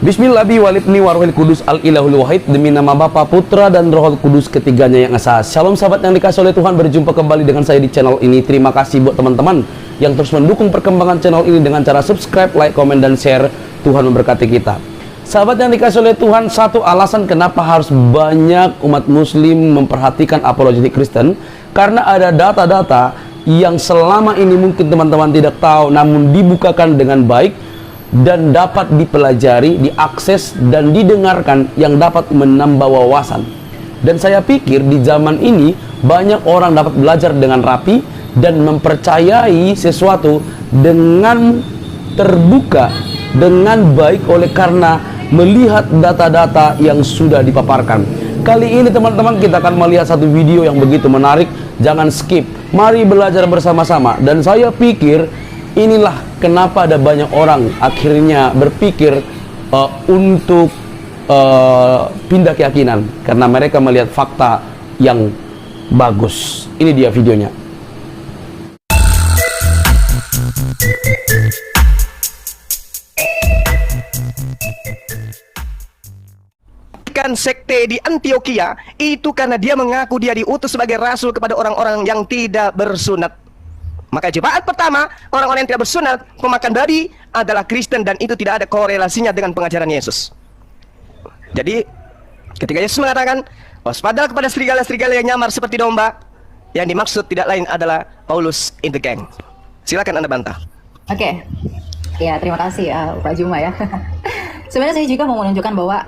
Bismillah walibni warwil kudus al ilahul wahid, demi nama Bapa, Putra dan Roh Kudus ketiganya yang esa. Shalom sahabat yang dikasih oleh Tuhan, berjumpa kembali dengan saya di channel ini. Terima kasih buat teman-teman yang terus mendukung perkembangan channel ini dengan cara subscribe, like, komen, dan share. Tuhan memberkati kita. Sahabat yang dikasih oleh Tuhan, satu alasan kenapa harus banyak umat muslim memperhatikan apologetik Kristen, karena ada data-data yang selama ini mungkin teman-teman tidak tahu, namun dibukakan dengan baik dan dapat dipelajari, diakses, dan didengarkan, yang dapat menambah wawasan. Dan saya pikir di zaman ini banyak orang dapat belajar dengan rapi dan mempercayai sesuatu dengan terbuka, dengan baik, oleh karena melihat data-data yang sudah dipaparkan. Kali ini teman-teman kita akan melihat satu video yang begitu menarik. Jangan skip, mari belajar bersama-sama. Dan saya pikir inilah kenapa ada banyak orang akhirnya berpikir untuk pindah keyakinan, karena mereka melihat fakta yang bagus. Ini dia videonya. Kan sekte di Antioquia itu karena dia mengaku dia diutus sebagai rasul kepada orang-orang yang tidak bersunat. Maka jemaat pertama, orang-orang yang tidak bersunat, pemakan babi, adalah Kristen, dan itu tidak ada korelasinya dengan pengajaran Yesus. Jadi ketika Yesus mengatakan waspadalah kepada serigala-serigala yang nyamar seperti domba, yang dimaksud tidak lain adalah Paulus in the gang. Silakan Anda bantah. Oke. Ya, terima kasih Pak Juma ya. Sebenarnya saya juga mau menunjukkan bahwa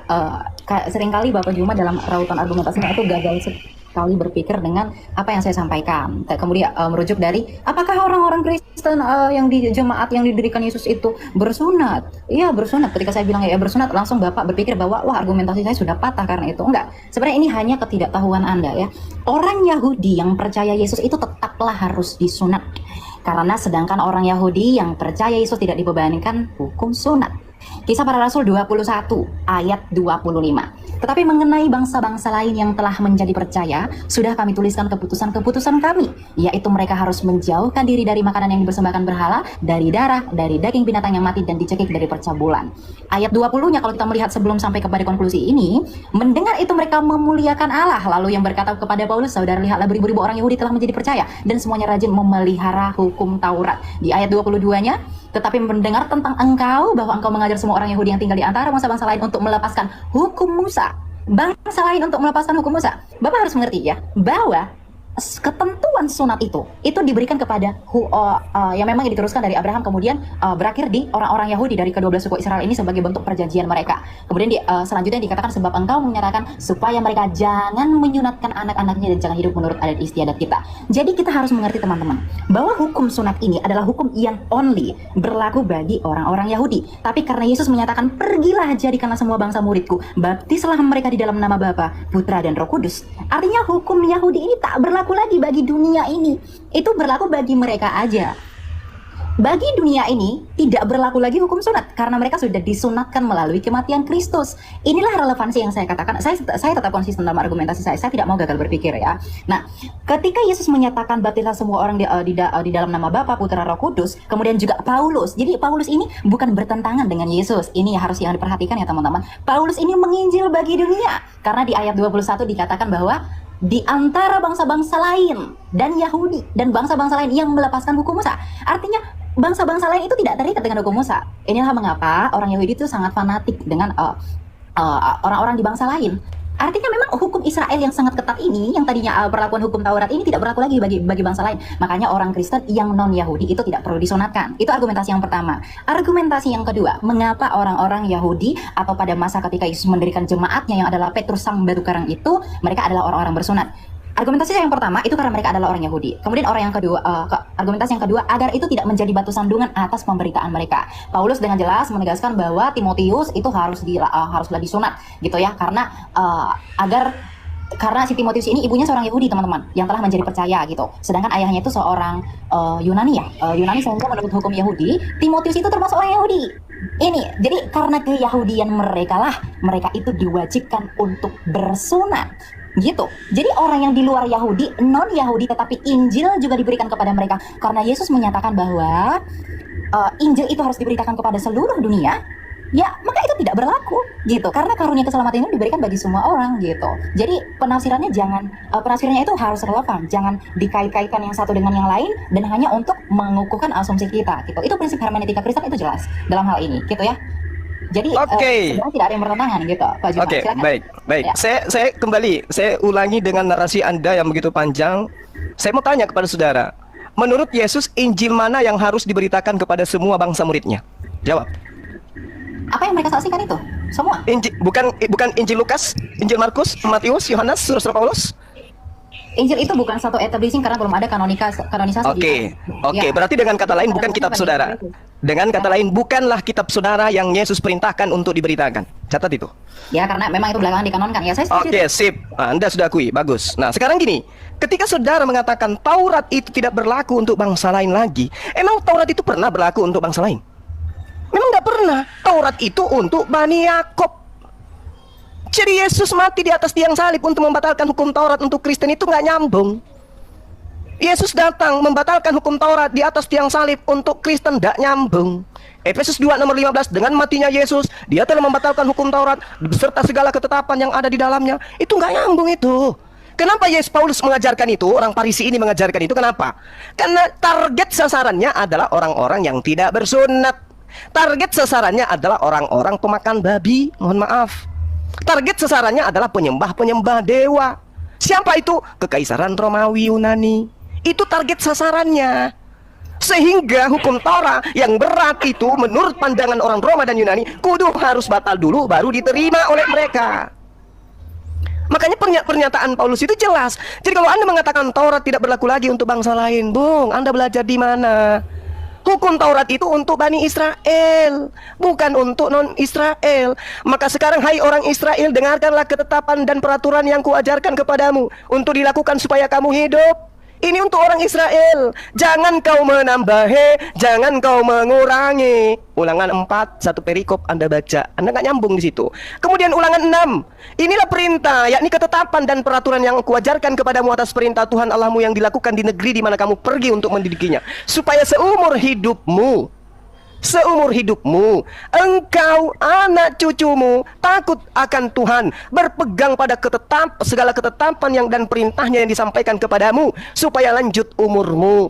seringkali Bapak Juma dalam rautan argumentasinya itu gagal sekali berpikir dengan apa yang saya sampaikan. Kemudian merujuk dari apakah orang-orang Kristen yang di jemaat yang didirikan Yesus itu bersunat? Iya, bersunat. Ketika saya bilang ya bersunat, langsung Bapak berpikir bahwa wah, argumentasi saya sudah patah karena itu. Enggak. Sebenarnya ini hanya ketidaktahuan Anda ya. Orang Yahudi yang percaya Yesus itu tetaplah harus disunat. Karena sedangkan orang Yahudi yang percaya Yesus tidak dibebankan hukum sunat. Kisah Para Rasul 21 ayat 25. Tetapi mengenai bangsa-bangsa lain yang telah menjadi percaya, sudah kami tuliskan keputusan-keputusan kami, yaitu mereka harus menjauhkan diri dari makanan yang dipersembahkan berhala, dari darah, dari daging binatang yang mati, dan dicekik dari percabulan. Ayat 20-nya kalau kita melihat sebelum sampai kepada konklusi ini, mendengar itu mereka memuliakan Allah. Lalu yang berkata kepada Paulus, saudara, lihatlah beribu-ribu orang Yahudi telah menjadi percaya, dan semuanya rajin memelihara hukum Taurat. Di ayat 22-nya, tetapi mendengar tentang engkau, bahwa engkau mengajar semua orang Yahudi yang tinggal di antara bangsa-bangsa lain untuk melepaskan hukum Musa. Bangsa lain untuk melepaskan hukum Musa. Bapak harus mengerti ya, bahwa ketentuan sunat itu diberikan kepada yang memang diteruskan dari Abraham, kemudian berakhir di orang-orang Yahudi dari kedua belas suku Israel ini sebagai bentuk perjanjian mereka. Kemudian selanjutnya dikatakan sebab engkau menyatakan supaya mereka jangan menyunatkan anak-anaknya dan jangan hidup menurut adat istiadat kita. Jadi kita harus mengerti teman-teman bahwa hukum sunat ini adalah hukum yang only berlaku bagi orang-orang Yahudi. Tapi karena Yesus menyatakan pergilah jadikanlah semua bangsa muridku, baptislah mereka di dalam nama Bapa, Putra dan Roh Kudus. Artinya hukum Yahudi ini tak berlaku lagi bagi dunia ini, itu berlaku bagi mereka aja. Bagi dunia ini tidak berlaku lagi hukum sunat karena mereka sudah disunatkan melalui kematian Kristus. Inilah relevansi yang saya katakan. Saya tetap konsisten dalam argumentasi saya. Saya tidak mau gagal berpikir ya. Nah, ketika Yesus menyatakan baptislah semua orang di dalam nama Bapa, Putra, Roh Kudus, kemudian juga Paulus. Jadi Paulus ini bukan bertentangan dengan Yesus. Ini harus yang diperhatikan ya teman-teman. Paulus ini menginjil bagi dunia karena di ayat 21 dikatakan bahwa di antara bangsa-bangsa lain dan Yahudi dan bangsa-bangsa lain yang melepaskan hukum Musa. Artinya bangsa-bangsa lain itu tidak terikat dengan hukum Musa. Inilah mengapa orang Yahudi itu sangat fanatik dengan orang-orang di bangsa lain. Artinya memang hukum Israel yang sangat ketat ini, yang tadinya perlakuan hukum Taurat ini tidak berlaku lagi bagi bangsa lain. Makanya orang Kristen yang non-Yahudi itu tidak perlu disunatkan. Itu argumentasi yang pertama. Argumentasi yang kedua, mengapa orang-orang Yahudi atau pada masa ketika Yesus mendirikan jemaatnya yang adalah Petrus sang batu karang itu, mereka adalah orang-orang bersunat. Argumentasi yang pertama itu karena mereka adalah orang Yahudi. Kemudian argumentasi yang kedua agar itu tidak menjadi batu sandungan atas pemberitaan mereka. Paulus dengan jelas menegaskan bahwa Timotius itu haruslah disunat gitu ya, karena karena si Timotius ini ibunya seorang Yahudi teman-teman yang telah menjadi percaya gitu. Sedangkan ayahnya itu seorang Yunani ya. Yunani sehingga menurut hukum Yahudi, Timotius itu termasuk orang Yahudi. Ini jadi karena keyahudian mereka itu diwajibkan untuk bersunat. Gitu. Jadi orang yang di luar Yahudi, non Yahudi, tetapi Injil juga diberikan kepada mereka karena Yesus menyatakan bahwa Injil itu harus diberitakan kepada seluruh dunia. Ya, maka itu tidak berlaku gitu, karena karunia keselamatan itu diberikan bagi semua orang gitu. Jadi penafsirannya penafsirannya itu harus relevan, jangan dikait-kaitkan yang satu dengan yang lain dan hanya untuk mengukuhkan asumsi kita gitu. Itu prinsip hermeneutika Kristen, itu jelas dalam hal ini gitu ya. Jadi sebenarnya tidak ada yang bertentangan gitu, Pak Juma. Oke, Silakan. baik. Ya. Saya kembali, saya ulangi dengan narasi Anda yang begitu panjang. Saya mau tanya kepada saudara, menurut Yesus, Injil mana yang harus diberitakan kepada semua bangsa muridnya? Jawab. Apa yang mereka saksikan itu? Semua. Bukan Injil Lukas, Injil Markus, Matius, Yohanes, Rasul Paulus? Injil itu bukan satu establishing karena belum ada kanonisasi. Oke, Ya. berarti dengan kata lain bukan kitab saudara. Dengan kata lain bukanlah kitab saudara yang Yesus perintahkan untuk diberitakan. Catat itu. Ya, karena memang itu belakangan dikanonkan. Ya, saya setuju. Oke, sip. Nah, Anda sudah akui, bagus. Nah, sekarang gini, ketika saudara mengatakan Taurat itu tidak berlaku untuk bangsa lain lagi, emang Taurat itu pernah berlaku untuk bangsa lain? Memang nggak pernah. Taurat itu untuk Bani Yakob. Jadi Yesus mati di atas tiang salib untuk membatalkan hukum Taurat untuk Kristen itu nggak nyambung. Yesus datang membatalkan hukum Taurat di atas tiang salib untuk Kristen, nggak nyambung. Efesus 2 nomor 15, dengan matinya Yesus, dia telah membatalkan hukum Taurat beserta segala ketetapan yang ada di dalamnya. Itu nggak nyambung itu. Kenapa Yesus Paulus mengajarkan itu? Orang Farisi ini mengajarkan itu. Kenapa? Karena target sasarannya adalah orang-orang yang tidak bersunat. Target sasarannya adalah orang-orang pemakan babi. Mohon maaf. Target sasarannya adalah penyembah-penyembah dewa. Siapa itu? Kekaisaran Romawi Yunani. Itu target sasarannya. Sehingga hukum Torah yang berat itu menurut pandangan orang Roma dan Yunani kudu harus batal dulu baru diterima oleh mereka. Makanya pernyataan Paulus itu jelas. Jadi kalau Anda mengatakan Taurat tidak berlaku lagi untuk bangsa lain, Bung, Anda belajar di mana? Hukum Taurat itu untuk Bani Israel, bukan untuk non-Israel. Maka sekarang hai orang Israel, dengarkanlah ketetapan dan peraturan yang kuajarkan kepadamu untuk dilakukan supaya kamu hidup. Ini untuk orang Israel. Jangan kau menambahi, jangan kau mengurangi. Ulangan 4, satu perikop Anda baca. Anda nggak nyambung di situ. Kemudian ulangan 6. Inilah perintah, yakni ketetapan dan peraturan yang kuajarkan kepadamu atas perintah Tuhan Allahmu yang dilakukan di negeri di mana kamu pergi untuk mendidikinya. Supaya seumur hidupmu, engkau, anak cucumu takut akan Tuhan, berpegang pada segala ketetapan yang dan perintahnya yang disampaikan kepadamu, supaya lanjut umurmu.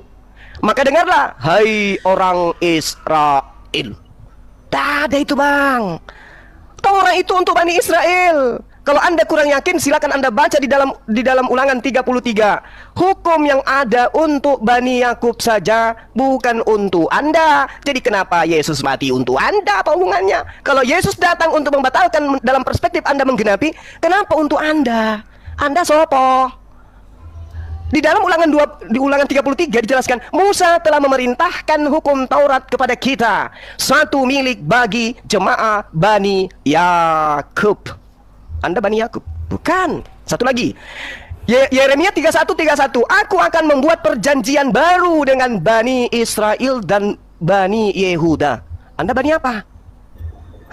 Maka dengarlah, hai orang Israel. Tak ada itu, Bang. Taurat itu untuk Bani Israel. Kalau Anda kurang yakin, silakan Anda baca di dalam Ulangan 33. Hukum yang ada untuk Bani Yakub saja, bukan untuk Anda. Jadi kenapa Yesus mati untuk Anda? Apa hubungannya? Kalau Yesus datang untuk membatalkan dalam perspektif Anda menggenapi, kenapa untuk Anda? Anda sopo? Di dalam Ulangan 33 dijelaskan, Musa telah memerintahkan hukum Taurat kepada kita, satu milik bagi jemaah Bani Yakub. Anda Bani Yakub? Bukan. Satu lagi. Yeremia 31:31. Aku akan membuat perjanjian baru dengan Bani Israel dan Bani Yehuda. Anda Bani apa?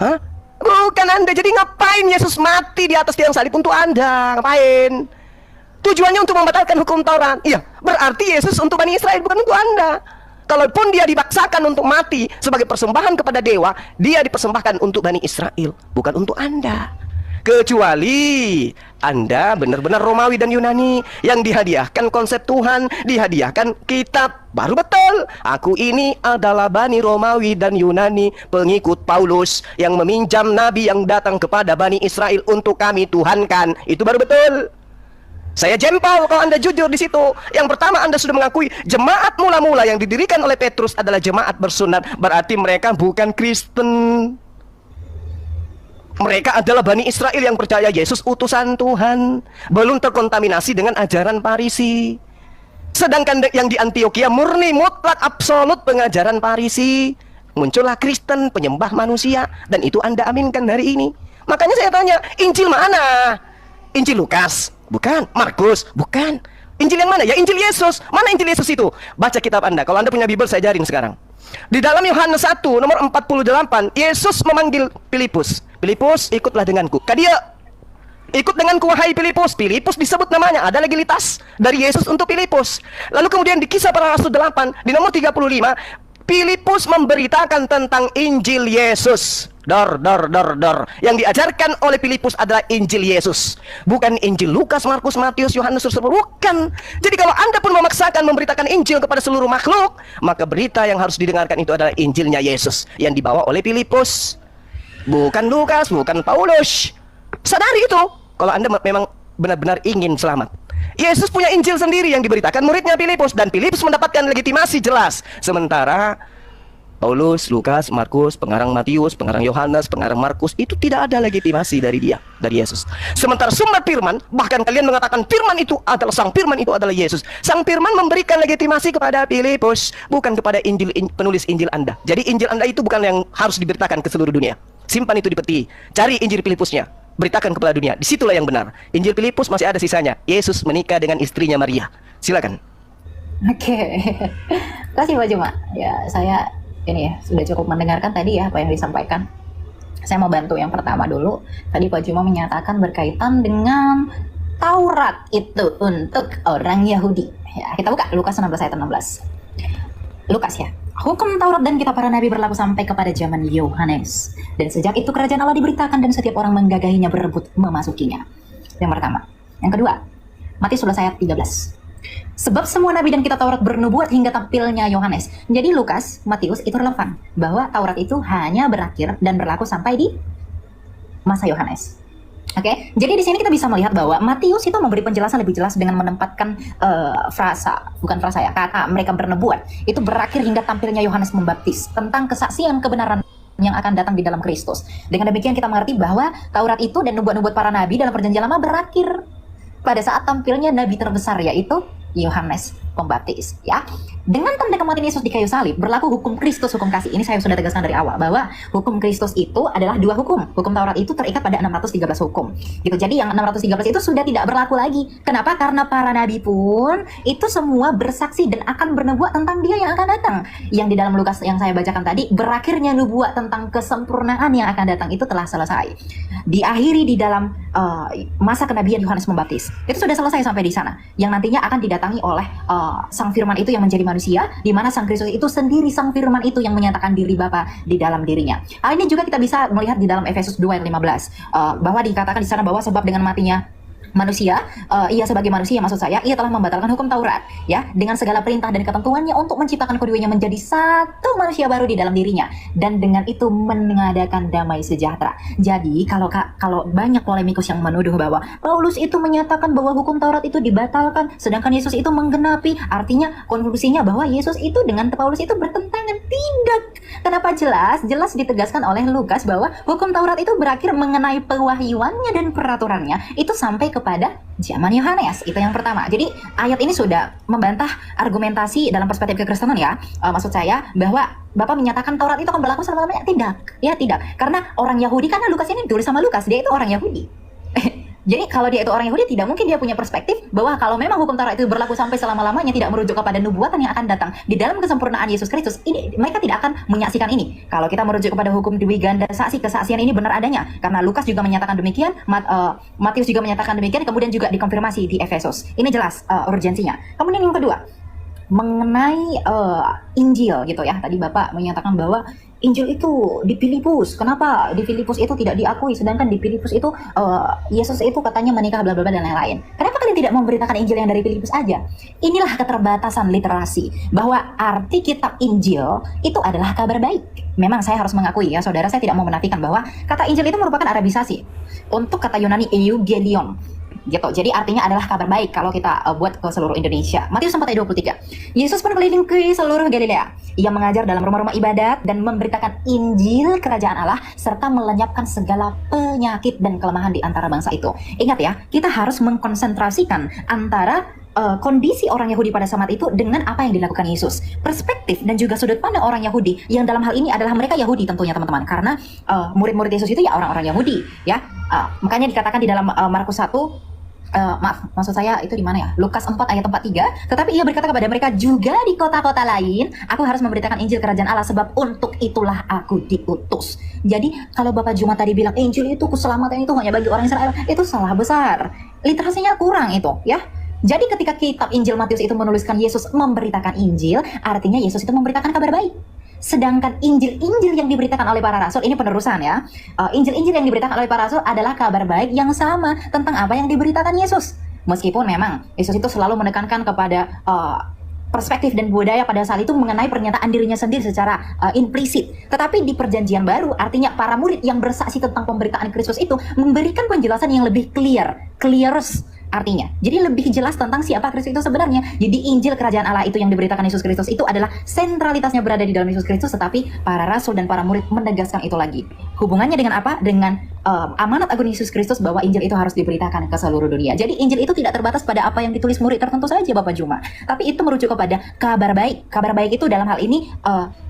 Hah? Bukan Anda. Jadi ngapain Yesus mati di atas tiang salib untuk Anda? Ngapain? Tujuannya untuk membatalkan hukum Taurat. Iya, berarti Yesus untuk Bani Israel, bukan untuk Anda. Kalaupun dia dipaksakan untuk mati sebagai persembahan kepada dewa, dia dipersembahkan untuk Bani Israel, bukan untuk Anda. Kecuali Anda benar-benar Romawi dan Yunani yang dihadiahkan konsep Tuhan, dihadiahkan kitab, baru betul. Aku ini adalah Bani Romawi dan Yunani, pengikut Paulus yang meminjam nabi yang datang kepada Bani Israel untuk kami tuhankan. Itu baru betul. Saya jempol kalau Anda jujur di situ. Yang pertama, Anda sudah mengakui jemaat mula-mula yang didirikan oleh Petrus adalah jemaat bersunat. Berarti mereka bukan Kristen. Mereka adalah Bani Israel yang percaya Yesus utusan Tuhan, belum terkontaminasi dengan ajaran Farisi. Sedangkan yang di Antioquia murni mutlak absolut pengajaran Farisi. Muncullah Kristen, penyembah manusia, dan itu Anda aminkan hari ini. Makanya saya tanya, Injil mana? Injil Lukas? Bukan. Markus? Bukan. Injil yang mana? Ya Injil Yesus. Mana Injil Yesus itu? Baca kitab Anda. Kalau Anda punya Bible, saya ajarin sekarang. Di dalam Yohanes 1 nomor 48, Yesus memanggil Filipus. Filipus, ikutlah denganku. Kadia, ikut denganku wahai Filipus. Filipus disebut namanya, ada legalitas dari Yesus untuk Filipus. Lalu kemudian di Kisah Para Rasul 8 di nomor 35, Filipus memberitakan tentang Injil Yesus. Yang diajarkan oleh Filipus adalah Injil Yesus, bukan Injil Lukas, Markus, Matius, Yohanes tersebut, bukan. Jadi kalau Anda pun memaksakan memberitakan Injil kepada seluruh makhluk, maka berita yang harus didengarkan itu adalah Injilnya Yesus yang dibawa oleh Filipus, bukan Lukas, bukan Paulus. Sadari itu kalau Anda memang benar-benar ingin selamat. Yesus punya Injil sendiri yang diberitakan muridnya Filipus, dan Filipus mendapatkan legitimasi jelas. Sementara Paulus, Lukas, Markus, pengarang Matius, pengarang Yohanes, pengarang Markus itu tidak ada legitimasi dari Yesus. Sementara sumber firman, bahkan kalian mengatakan firman itu adalah sang firman itu adalah Yesus. Sang firman memberikan legitimasi kepada Filipus, bukan kepada penulis Injil Anda. Jadi Injil Anda itu bukan yang harus diberitakan ke seluruh dunia. Simpan itu di peti. Cari Injil Filipusnya, beritakan kepada dunia. Disitulah yang benar. Injil Filipus masih ada sisanya. Yesus menikah dengan istrinya Maria. Silakan. Oke. Terima kasih Pak Juma. Ya, saya ini ya sudah cukup mendengarkan tadi ya apa yang disampaikan. Saya mau bantu yang pertama dulu. Tadi Pak Juma menyatakan berkaitan dengan Taurat itu untuk orang Yahudi. Ya, kita buka Lukas 16 ayat 16. Lukas ya. Hukum Taurat dan kitab para nabi berlaku sampai kepada zaman Yohanes. Dan sejak itu kerajaan Allah diberitakan dan setiap orang menggagahinya berebut memasukinya. Yang pertama. Yang kedua, Matius 11 ayat 13. Sebab semua nabi dan kitab Taurat bernubuat hingga tampilnya Yohanes. Jadi Lukas, Matius itu relevan bahwa Taurat itu hanya berakhir dan berlaku sampai di masa Yohanes. Oke, jadi di sini kita bisa melihat bahwa Matius itu memberi penjelasan lebih jelas dengan menempatkan kata mereka bernubuat itu berakhir hingga tampilnya Yohanes Pembaptis tentang kesaksian kebenaran yang akan datang di dalam Kristus. Dengan demikian kita mengerti bahwa Taurat itu dan nubuat-nubuat para nabi dalam perjanjian lama berakhir pada saat tampilnya nabi terbesar yaitu Yohanes Pembaptis, ya. Dengan tanda kematian Yesus di kayu salib berlaku hukum Kristus, hukum kasih. Ini saya sudah tegaskan dari awal bahwa hukum Kristus itu adalah dua hukum. Hukum Taurat itu terikat pada 613 hukum. Gitu. Jadi yang 613 itu sudah tidak berlaku lagi. Kenapa? Karena para nabi pun itu semua bersaksi dan akan bernubuat tentang Dia yang akan datang. Yang di dalam Lukas yang saya bacakan tadi, berakhirnya nubuat tentang kesempurnaan yang akan datang itu telah selesai. Diakhiri di dalam masa kenabian Yohanes Pembaptis. Itu sudah selesai sampai di sana. Yang nantinya akan didatangi oleh Sang Firman itu yang menjadi manusia, di mana Sang Kristus itu sendiri Sang Firman itu yang menyatakan diri Bapa di dalam dirinya. Hal ini juga kita bisa melihat di dalam Efesus 2 ayat 15, bahwa dikatakan di sana bahwa sebab dengan matinya manusia, ia sebagai manusia maksud saya, ia telah membatalkan hukum Taurat ya dengan segala perintah dan ketentuannya untuk menciptakan keduanya menjadi satu manusia baru di dalam dirinya dan dengan itu mengadakan damai sejahtera. Jadi kalau banyak polemikus yang menuduh bahwa Paulus itu menyatakan bahwa hukum Taurat itu dibatalkan sedangkan Yesus itu menggenapi, artinya konklusinya bahwa Yesus itu dengan Paulus itu bertentangan. Tidak. Kenapa? Jelas ditegaskan oleh Lukas bahwa hukum Taurat itu berakhir mengenai pewahyuannya dan peraturannya itu sampai kepada zaman Yohanes. Itu yang pertama. Jadi ayat ini sudah membantah argumentasi dalam perspektif kekristenan ya. Maksud saya bahwa Bapak menyatakan Taurat itu akan berlaku selama-lamanya. Tidak. Ya tidak. Karena orang Yahudi, karena Lukas ini ditulis sama Lukas, dia itu orang Yahudi. Jadi kalau dia itu orang Yahudi, tidak mungkin dia punya perspektif bahwa kalau memang hukum Taurat itu berlaku sampai selama-lamanya tidak merujuk kepada nubuatan yang akan datang di dalam kesempurnaan Yesus Kristus. Ini mereka tidak akan menyaksikan ini. Kalau kita merujuk kepada hukum dwi ganda saksi, kesaksian ini benar adanya. Karena Lukas juga menyatakan demikian, Matius juga menyatakan demikian, kemudian juga dikonfirmasi di Efesus. Ini jelas urgensinya. Kemudian yang kedua, mengenai Injil gitu ya. Tadi Bapak menyatakan bahwa Injil itu di Filipus. Kenapa di Filipus itu tidak diakui sedangkan di Filipus itu Yesus itu katanya menikah bla bla bla dan lain-lain. Kenapa kalian tidak memberitakan Injil yang dari Filipus aja? Inilah keterbatasan literasi bahwa arti kitab Injil itu adalah kabar baik. Memang saya harus mengakui ya, saudara, saya tidak mau menafikan bahwa kata Injil itu merupakan Arabisasi untuk kata Yunani Evangelion. Gitu. Jadi artinya adalah kabar baik kalau kita buat ke seluruh Indonesia. Matius 4 ayat 23. Yesus pun keliling ke seluruh Galilea. Ia mengajar dalam rumah-rumah ibadat dan memberitakan Injil kerajaan Allah serta melenyapkan segala penyakit dan kelemahan di antara bangsa itu. Ingat ya, kita harus mengkonsentrasikan antara kondisi orang Yahudi pada saat itu dengan apa yang dilakukan Yesus. Perspektif dan juga sudut pandang orang Yahudi yang dalam hal ini adalah mereka Yahudi tentunya teman-teman, karena murid-murid Yesus itu ya orang-orang Yahudi ya. Makanya dikatakan di dalam Markus 1, maksud saya itu di mana ya? Lukas 4 ayat 43. Tetapi ia berkata kepada mereka, juga di kota-kota lain aku harus memberitakan Injil kerajaan Allah sebab untuk itulah aku diutus. Jadi kalau Bapak Juma tadi bilang Injil itu keselamatan itu hanya bagi orang Israel, itu salah besar. Literasinya kurang itu ya. Jadi ketika kitab Injil Matius itu menuliskan Yesus memberitakan Injil, artinya Yesus itu memberitakan kabar baik. Sedangkan Injil-Injil yang diberitakan oleh para rasul, ini penerusan ya. Injil-Injil yang diberitakan oleh para rasul adalah kabar baik yang sama tentang apa yang diberitakan Yesus. Meskipun memang Yesus itu selalu menekankan kepada perspektif dan budaya pada saat itu mengenai pernyataan dirinya sendiri secara implisit. Tetapi di perjanjian baru, artinya para murid yang bersaksi tentang pemberitaan Kristus itu memberikan penjelasan yang lebih clearest artinya. Jadi lebih jelas tentang siapa Kristus itu sebenarnya. Jadi Injil kerajaan Allah itu yang diberitakan Yesus Kristus itu adalah sentralitasnya berada di dalam Yesus Kristus, tetapi para rasul dan para murid menegaskan itu lagi. Hubungannya dengan apa? Dengan amanat agung Yesus Kristus bahwa Injil itu harus diberitakan ke seluruh dunia. Jadi Injil itu tidak terbatas pada apa yang ditulis murid tertentu saja, Bapak Juma. Tapi itu merujuk kepada kabar baik. Kabar baik itu dalam hal ini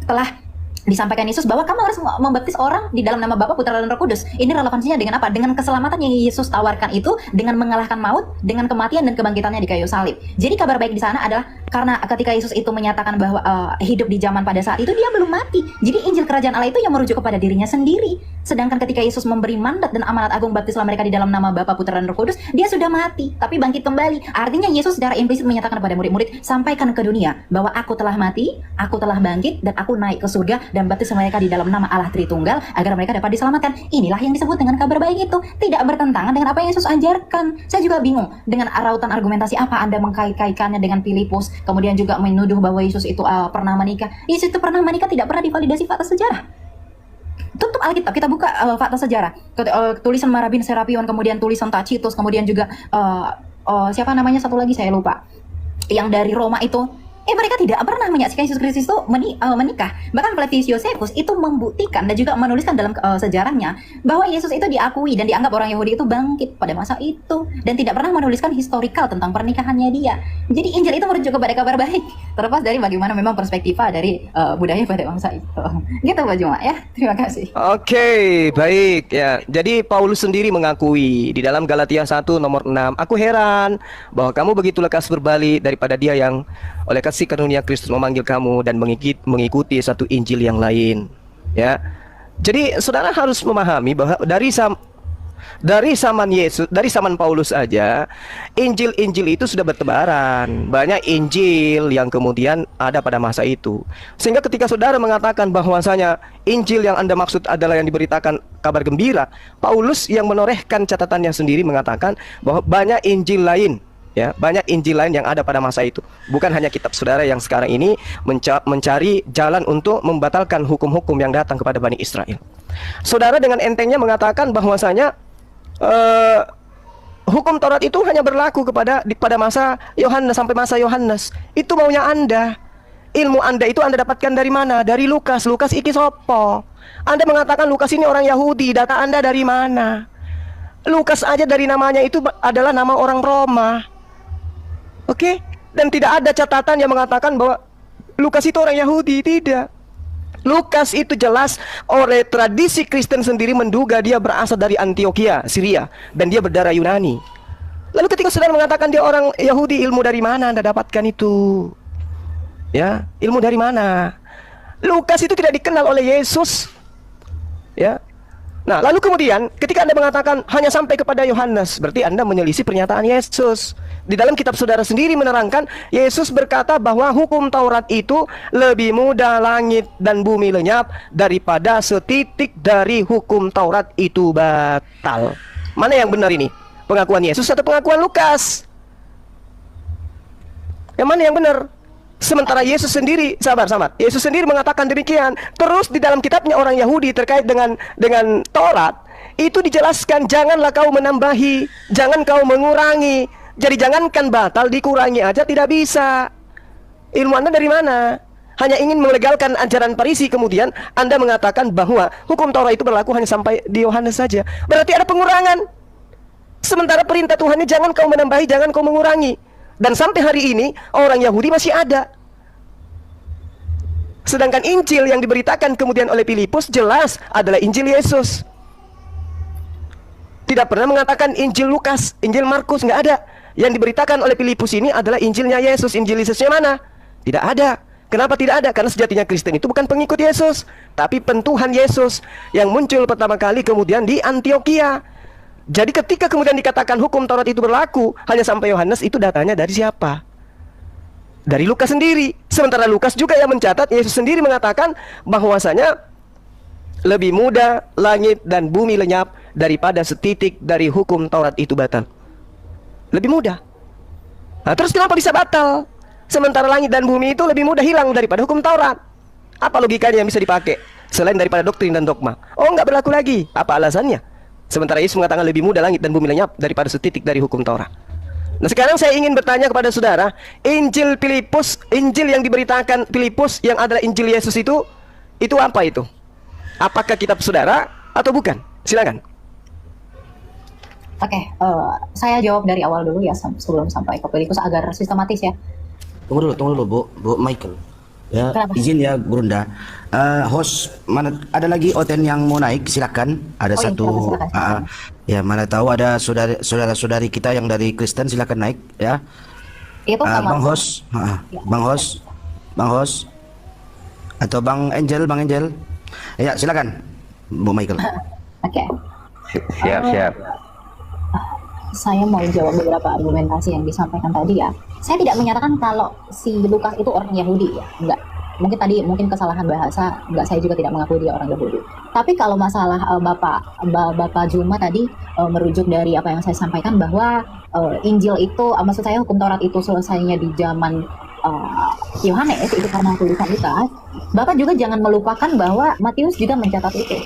telah disampaikan Yesus bahwa kamu harus membaptis orang di dalam nama Bapa, Putra, dan Roh Kudus. Ini relevansinya dengan apa? Dengan keselamatan yang Yesus tawarkan itu, dengan mengalahkan maut, dengan kematian dan kebangkitannya di kayu salib. Jadi kabar baik di sana adalah karena ketika Yesus itu menyatakan bahwa hidup di zaman pada saat itu dia belum mati. Jadi Injil kerajaan Allah itu yang merujuk kepada dirinya sendiri. Sedangkan ketika Yesus memberi mandat dan amanat agung baptislah mereka di dalam nama Bapa, Putra, dan Roh Kudus, dia sudah mati tapi bangkit kembali. Artinya Yesus secara implisit menyatakan kepada murid-murid, sampaikan ke dunia bahwa aku telah mati, aku telah bangkit, dan aku naik ke surga dan baptis mereka di dalam nama Allah Tritunggal agar mereka dapat diselamatkan. Inilah yang disebut dengan kabar baik itu. Tidak bertentangan dengan apa yang Yesus ajarkan. Saya juga bingung dengan rautan argumentasi apa Anda mengkait-kaitkannya dengan Filipus, kemudian juga menuduh bahwa Yesus itu pernah menikah. Yesus itu pernah menikah tidak pernah divalidasi fakta sejarah. Tutup Alkitab, kita buka fakta sejarah. Tulisan Marabin Serapion, kemudian tulisan Tacitus, kemudian juga siapa namanya satu lagi saya lupa. Yang dari Roma itu, mereka tidak pernah menyaksikan Yesus Kristus itu menikah. Bahkan Flavius Josephus itu membuktikan dan juga menuliskan dalam sejarahnya bahwa Yesus itu diakui dan dianggap orang Yahudi itu bangkit pada masa itu, dan tidak pernah menuliskan historikal tentang pernikahannya dia. Jadi Injil itu merujuk kepada kabar baik, terlepas dari bagaimana memang perspektiva dari budaya pada bangsa itu. Gitu Pak Juma ya. Terima kasih. Oke, baik ya. Jadi Paulus sendiri mengakui di dalam Galatia 1 nomor 6, aku heran bahwa kamu begitu lekas berbalik daripada dia yang oleh kasih karunia Kristus memanggil kamu dan mengikuti satu Injil yang lain. Ya. Jadi saudara harus memahami bahwa dari zaman Paulus aja, Injil-Injil itu sudah bertebaran. Banyak Injil yang kemudian ada pada masa itu. Sehingga ketika saudara mengatakan bahwasanya Injil yang Anda maksud adalah yang diberitakan kabar gembira, Paulus yang menorehkan catatannya sendiri mengatakan bahwa banyak Injil lain. Ya, banyak Injil lain yang ada pada masa itu. Bukan hanya kitab saudara yang sekarang ini mencari jalan untuk membatalkan hukum-hukum yang datang kepada Bani Israel. Saudara dengan entengnya mengatakan bahwasanya hukum Taurat itu hanya berlaku pada masa Yohanes sampai masa Yohanes. Itu maunya Anda. Ilmu Anda itu Anda dapatkan dari mana? Dari Lukas. Lukas iki sopo? Anda mengatakan Lukas ini orang Yahudi. Data Anda dari mana? Lukas aja dari namanya itu adalah nama orang Roma. Oke? Dan tidak ada catatan yang mengatakan bahwa Lukas itu orang Yahudi. Tidak. Lukas itu jelas oleh tradisi Kristen sendiri menduga dia berasal dari Antioquia, Syria, dan dia berdarah Yunani. Lalu ketika saudara mengatakan dia orang Yahudi, ilmu dari mana Anda dapatkan itu? Ya, ilmu dari mana? Lukas itu tidak dikenal oleh Yesus. Ya. Nah, lalu kemudian ketika Anda mengatakan hanya sampai kepada Yohanes, berarti Anda menyelisih pernyataan Yesus. Di dalam kitab saudara sendiri menerangkan, Yesus berkata bahwa hukum Taurat itu lebih mudah langit dan bumi lenyap daripada setitik dari hukum Taurat itu batal. Mana yang benar ini? Pengakuan Yesus atau pengakuan Lukas? Yang mana yang benar? Sementara Yesus sendiri, sabar. Yesus sendiri mengatakan demikian. Terus di dalam kitabnya orang Yahudi terkait dengan Taurat, itu dijelaskan janganlah kau menambahi, jangan kau mengurangi. Jadi jangankan batal, dikurangi aja tidak bisa. Ilmu Anda dari mana? Hanya ingin melegalkan ajaran Farisi, kemudian Anda mengatakan bahwa hukum Taurat itu berlaku hanya sampai di Yohanes saja. Berarti ada pengurangan. Sementara perintah Tuhannya jangan kau menambahi, jangan kau mengurangi. Dan sampai hari ini orang Yahudi masih ada. Sedangkan Injil yang diberitakan kemudian oleh Filipus jelas adalah Injil Yesus. Tidak pernah mengatakan Injil Lukas, Injil Markus, nggak ada. Yang diberitakan oleh Filipus ini adalah Injilnya Yesus. Injil Yesusnya mana? Tidak ada. Kenapa tidak ada? Karena sejatinya Kristen itu bukan pengikut Yesus, tapi pentuhan Yesus yang muncul pertama kali kemudian di Antioquia. Jadi ketika kemudian dikatakan hukum Taurat itu berlaku hanya sampai Yohanes, itu datanya dari siapa? Dari Lukas sendiri. Sementara Lukas juga yang mencatat, Yesus sendiri mengatakan bahwasanya lebih mudah langit dan bumi lenyap daripada setitik dari hukum Taurat itu batal. Lebih mudah. Nah, terus kenapa bisa batal? Sementara langit dan bumi itu lebih mudah hilang daripada hukum Taurat. Apa logikanya yang bisa dipakai selain daripada doktrin dan dogma? Oh, nggak berlaku lagi. Apa alasannya? Sementara Yesus mengatakan lebih mudah langit dan bumi lenyap daripada setitik dari hukum Taurat. Nah, sekarang saya ingin bertanya kepada saudara, Injil Filipus, Injil yang diberitakan Filipus yang adalah Injil Yesus itu apa itu? Apakah kitab saudara atau bukan? Silakan. Oke, saya jawab dari awal dulu ya sebelum sampai ke Filipus agar sistematis ya. Tunggu dulu, Bu Michael. Ya, Kenapa? izin ya, Brunda. Host, mana ada lagi Oten yang mau naik? Silakan. Ada Oh, iya, satu. silakan. Ya, mana tahu ada saudara-saudari kita yang dari Kristen, silakan naik ya. Itu sama. Bang Host, Ya. Bang Host, atau Bang Angel. Ya, silakan, Bu Michael. Oke, Siap. saya mau jawab beberapa argumentasi yang disampaikan tadi ya. Saya tidak menyatakan kalau si Lukas itu orang Yahudi ya, enggak. Mungkin kesalahan bahasa, enggak, saya juga tidak mengakui dia orang Yahudi. Tapi kalau masalah Bapak Juma tadi merujuk dari apa yang saya sampaikan bahwa Injil itu, maksud saya hukum Taurat itu selesainya di zaman Yohanes, itu karena tulisan Lukas. Bapak juga jangan melupakan bahwa Matius juga mencatat itu.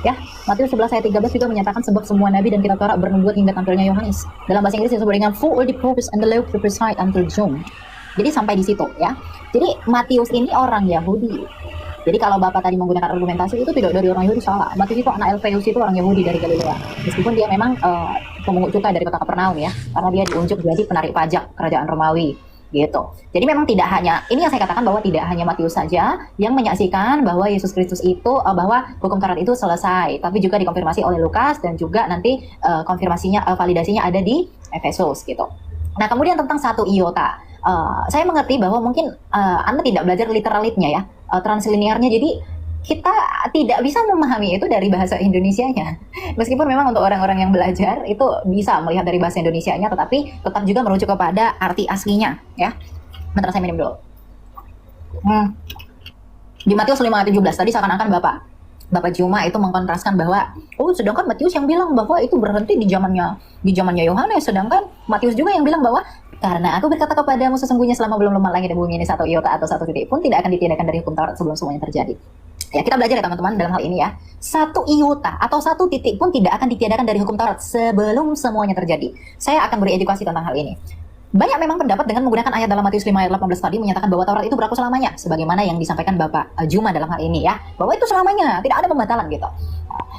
Ya, Matius 11 ayat 13 juga menyatakan sebab semua nabi dan kitab Taurat bernubuat hingga tampilnya Yohanes. Dalam bahasa Inggris disebut dengan for all the prophets and the law prophesied until John. Jadi sampai di situ ya. Jadi Matius ini orang Yahudi. Jadi kalau Bapak tadi menggunakan argumentasi itu tidak dari orang Yahudi, salah. Matius itu anak Alfeus, itu orang Yahudi dari Galilea. Meskipun dia memang pemungut cukai dari kota Kapernaum ya, karena dia diunjuk jadi penarik pajak kerajaan Romawi. Gitu. Jadi memang tidak hanya, ini yang saya katakan bahwa tidak hanya Matius saja yang menyaksikan bahwa Yesus Kristus itu, bahwa hukum Taurat itu selesai, tapi juga dikonfirmasi oleh Lukas dan juga nanti konfirmasinya, validasinya ada di Efesus gitu. Nah, kemudian tentang satu iota, saya mengerti bahwa mungkin Anda tidak belajar literalitnya ya, translinearnya, jadi kita tidak bisa memahami itu dari bahasa Indonesianya. Meskipun memang untuk orang-orang yang belajar itu bisa melihat dari bahasa Indonesianya, tetapi tetap juga merujuk kepada arti aslinya ya. Bentar, saya minum dulu. Di Matius 5 ayat 17 tadi seakan-akan Bapak Juma itu mengkontraskan bahwa sedangkan Matius yang bilang bahwa itu berhenti di zamannya Yohanes, sedangkan Matius juga yang bilang bahwa karena aku berkata kepadamu sesungguhnya selama belum lemah langit dan bumi ini satu iota atau satu titik pun tidak akan ditiadakan dari hukum Taurat sebelum semuanya terjadi. Ya, kita belajar ya teman-teman dalam hal ini ya. Satu iota atau satu titik pun tidak akan ditiadakan dari hukum Taurat sebelum semuanya terjadi. Saya akan beri edukasi tentang hal ini. Banyak memang pendapat dengan menggunakan ayat dalam Matius 5 ayat 18 tadi menyatakan bahwa Taurat itu berlaku selamanya, sebagaimana yang disampaikan Bapak Juma dalam hal ini ya, bahwa itu selamanya, tidak ada pembatalan gitu.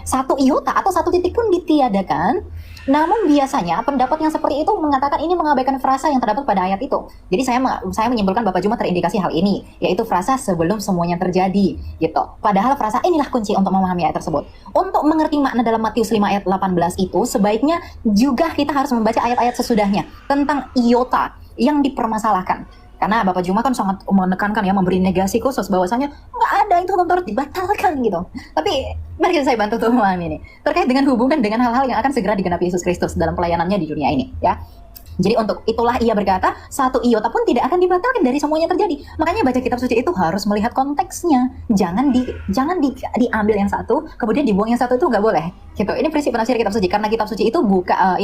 Satu iota atau satu titik pun ditiadakan, namun biasanya pendapat yang seperti itu mengatakan ini mengabaikan frasa yang terdapat pada ayat itu. Jadi saya menyimpulkan Bapak Juma terindikasi hal ini, yaitu frasa sebelum semuanya terjadi gitu. Padahal frasa inilah kunci untuk memahami ayat tersebut. Untuk mengerti makna dalam Matius 5 ayat 18 itu, sebaiknya juga kita harus membaca ayat-ayat sesudahnya tentang iota yang dipermasalahkan. Karena Bapak Juma kan sangat menekankan ya, memberi negasi khusus bahwasanya nggak ada itu hukum Taurat dibatalkan gitu. Tapi mari saya bantu untuk memahami ini terkait dengan hubungan dengan hal-hal yang akan segera digenapi Yesus Kristus dalam pelayanannya di dunia ini ya. Jadi untuk itulah ia berkata, satu iota pun tidak akan dibatalkan dari semuanya terjadi. Makanya baca kitab suci itu harus melihat konteksnya. Jangan diambil yang satu, kemudian dibuang yang satu, itu nggak boleh. Gitu. Ini prinsip penafsiran kitab suci. Karena kitab suci itu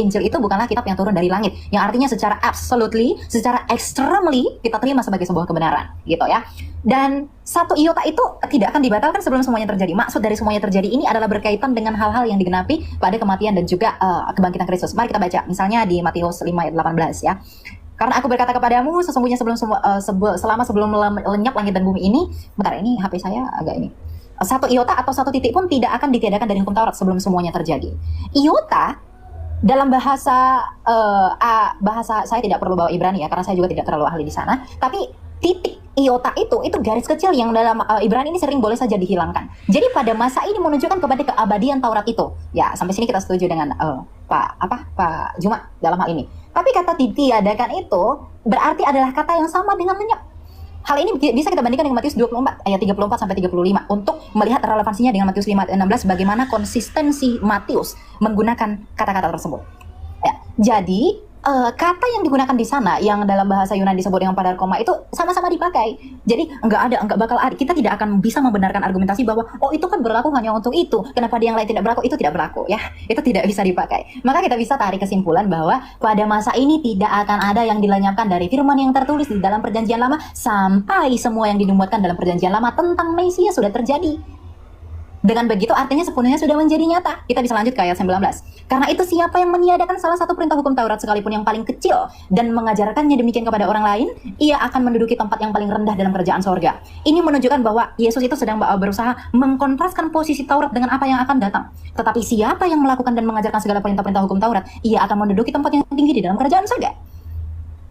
Injil itu bukanlah kitab yang turun dari langit. Yang artinya secara absolutely, secara extremely kita terima sebagai sebuah kebenaran. Gitu ya. Dan satu iota itu tidak akan dibatalkan sebelum semuanya terjadi. Maksud dari semuanya terjadi ini adalah berkaitan dengan hal-hal yang digenapi pada kematian dan juga kebangkitan Kristus. Mari kita baca. Misalnya di Matius 5 ayat 18 ya. Karena aku berkata kepadamu sesungguhnya selama sebelum lenyap langit dan bumi ini, bentar, ini HP saya agak ini. Satu iota atau satu titik pun tidak akan ditiadakan dari hukum Taurat sebelum semuanya terjadi. Iota dalam bahasa saya tidak perlu bawa Ibrani ya, karena saya juga tidak terlalu ahli di sana. Tapi titik iota itu garis kecil yang dalam Ibrani ini sering boleh saja dihilangkan. Jadi pada masa ini menunjukkan kepada keabadian Taurat itu. Ya, sampai sini kita setuju dengan Pak Juma dalam hal ini. Tapi kata ditiadakan itu berarti adalah kata yang sama dengan lenyap. Hal ini bisa kita bandingkan dengan Matius 24 ayat 34 sampai 35 untuk melihat relevansinya dengan Matius 5 ayat 16, bagaimana konsistensi Matius menggunakan kata-kata tersebut. Ya, jadi kata yang digunakan di sana yang dalam bahasa Yunani disebut dengan padarkoma itu sama-sama dipakai. Jadi nggak bakal ada. Kita tidak akan bisa membenarkan argumentasi bahwa oh itu kan berlaku hanya untuk itu. Kenapa yang lain tidak berlaku? Itu tidak berlaku ya. Itu tidak bisa dipakai. Maka kita bisa tarik kesimpulan bahwa pada masa ini tidak akan ada yang dilenyapkan dari firman yang tertulis di dalam Perjanjian Lama sampai semua yang dinubuatkan dalam Perjanjian Lama tentang Mesias sudah terjadi. Dengan begitu artinya sepenuhnya sudah menjadi nyata. Kita bisa lanjut ke ayat 19. Karena itu siapa yang meniadakan salah satu perintah hukum Taurat sekalipun yang paling kecil dan mengajarkannya demikian kepada orang lain, ia akan menduduki tempat yang paling rendah dalam kerajaan sorga. Ini menunjukkan bahwa Yesus itu sedang berusaha mengkontraskan posisi Taurat dengan apa yang akan datang. Tetapi siapa yang melakukan dan mengajarkan segala perintah-perintah hukum Taurat, ia akan menduduki tempat yang tinggi di dalam kerajaan sorga.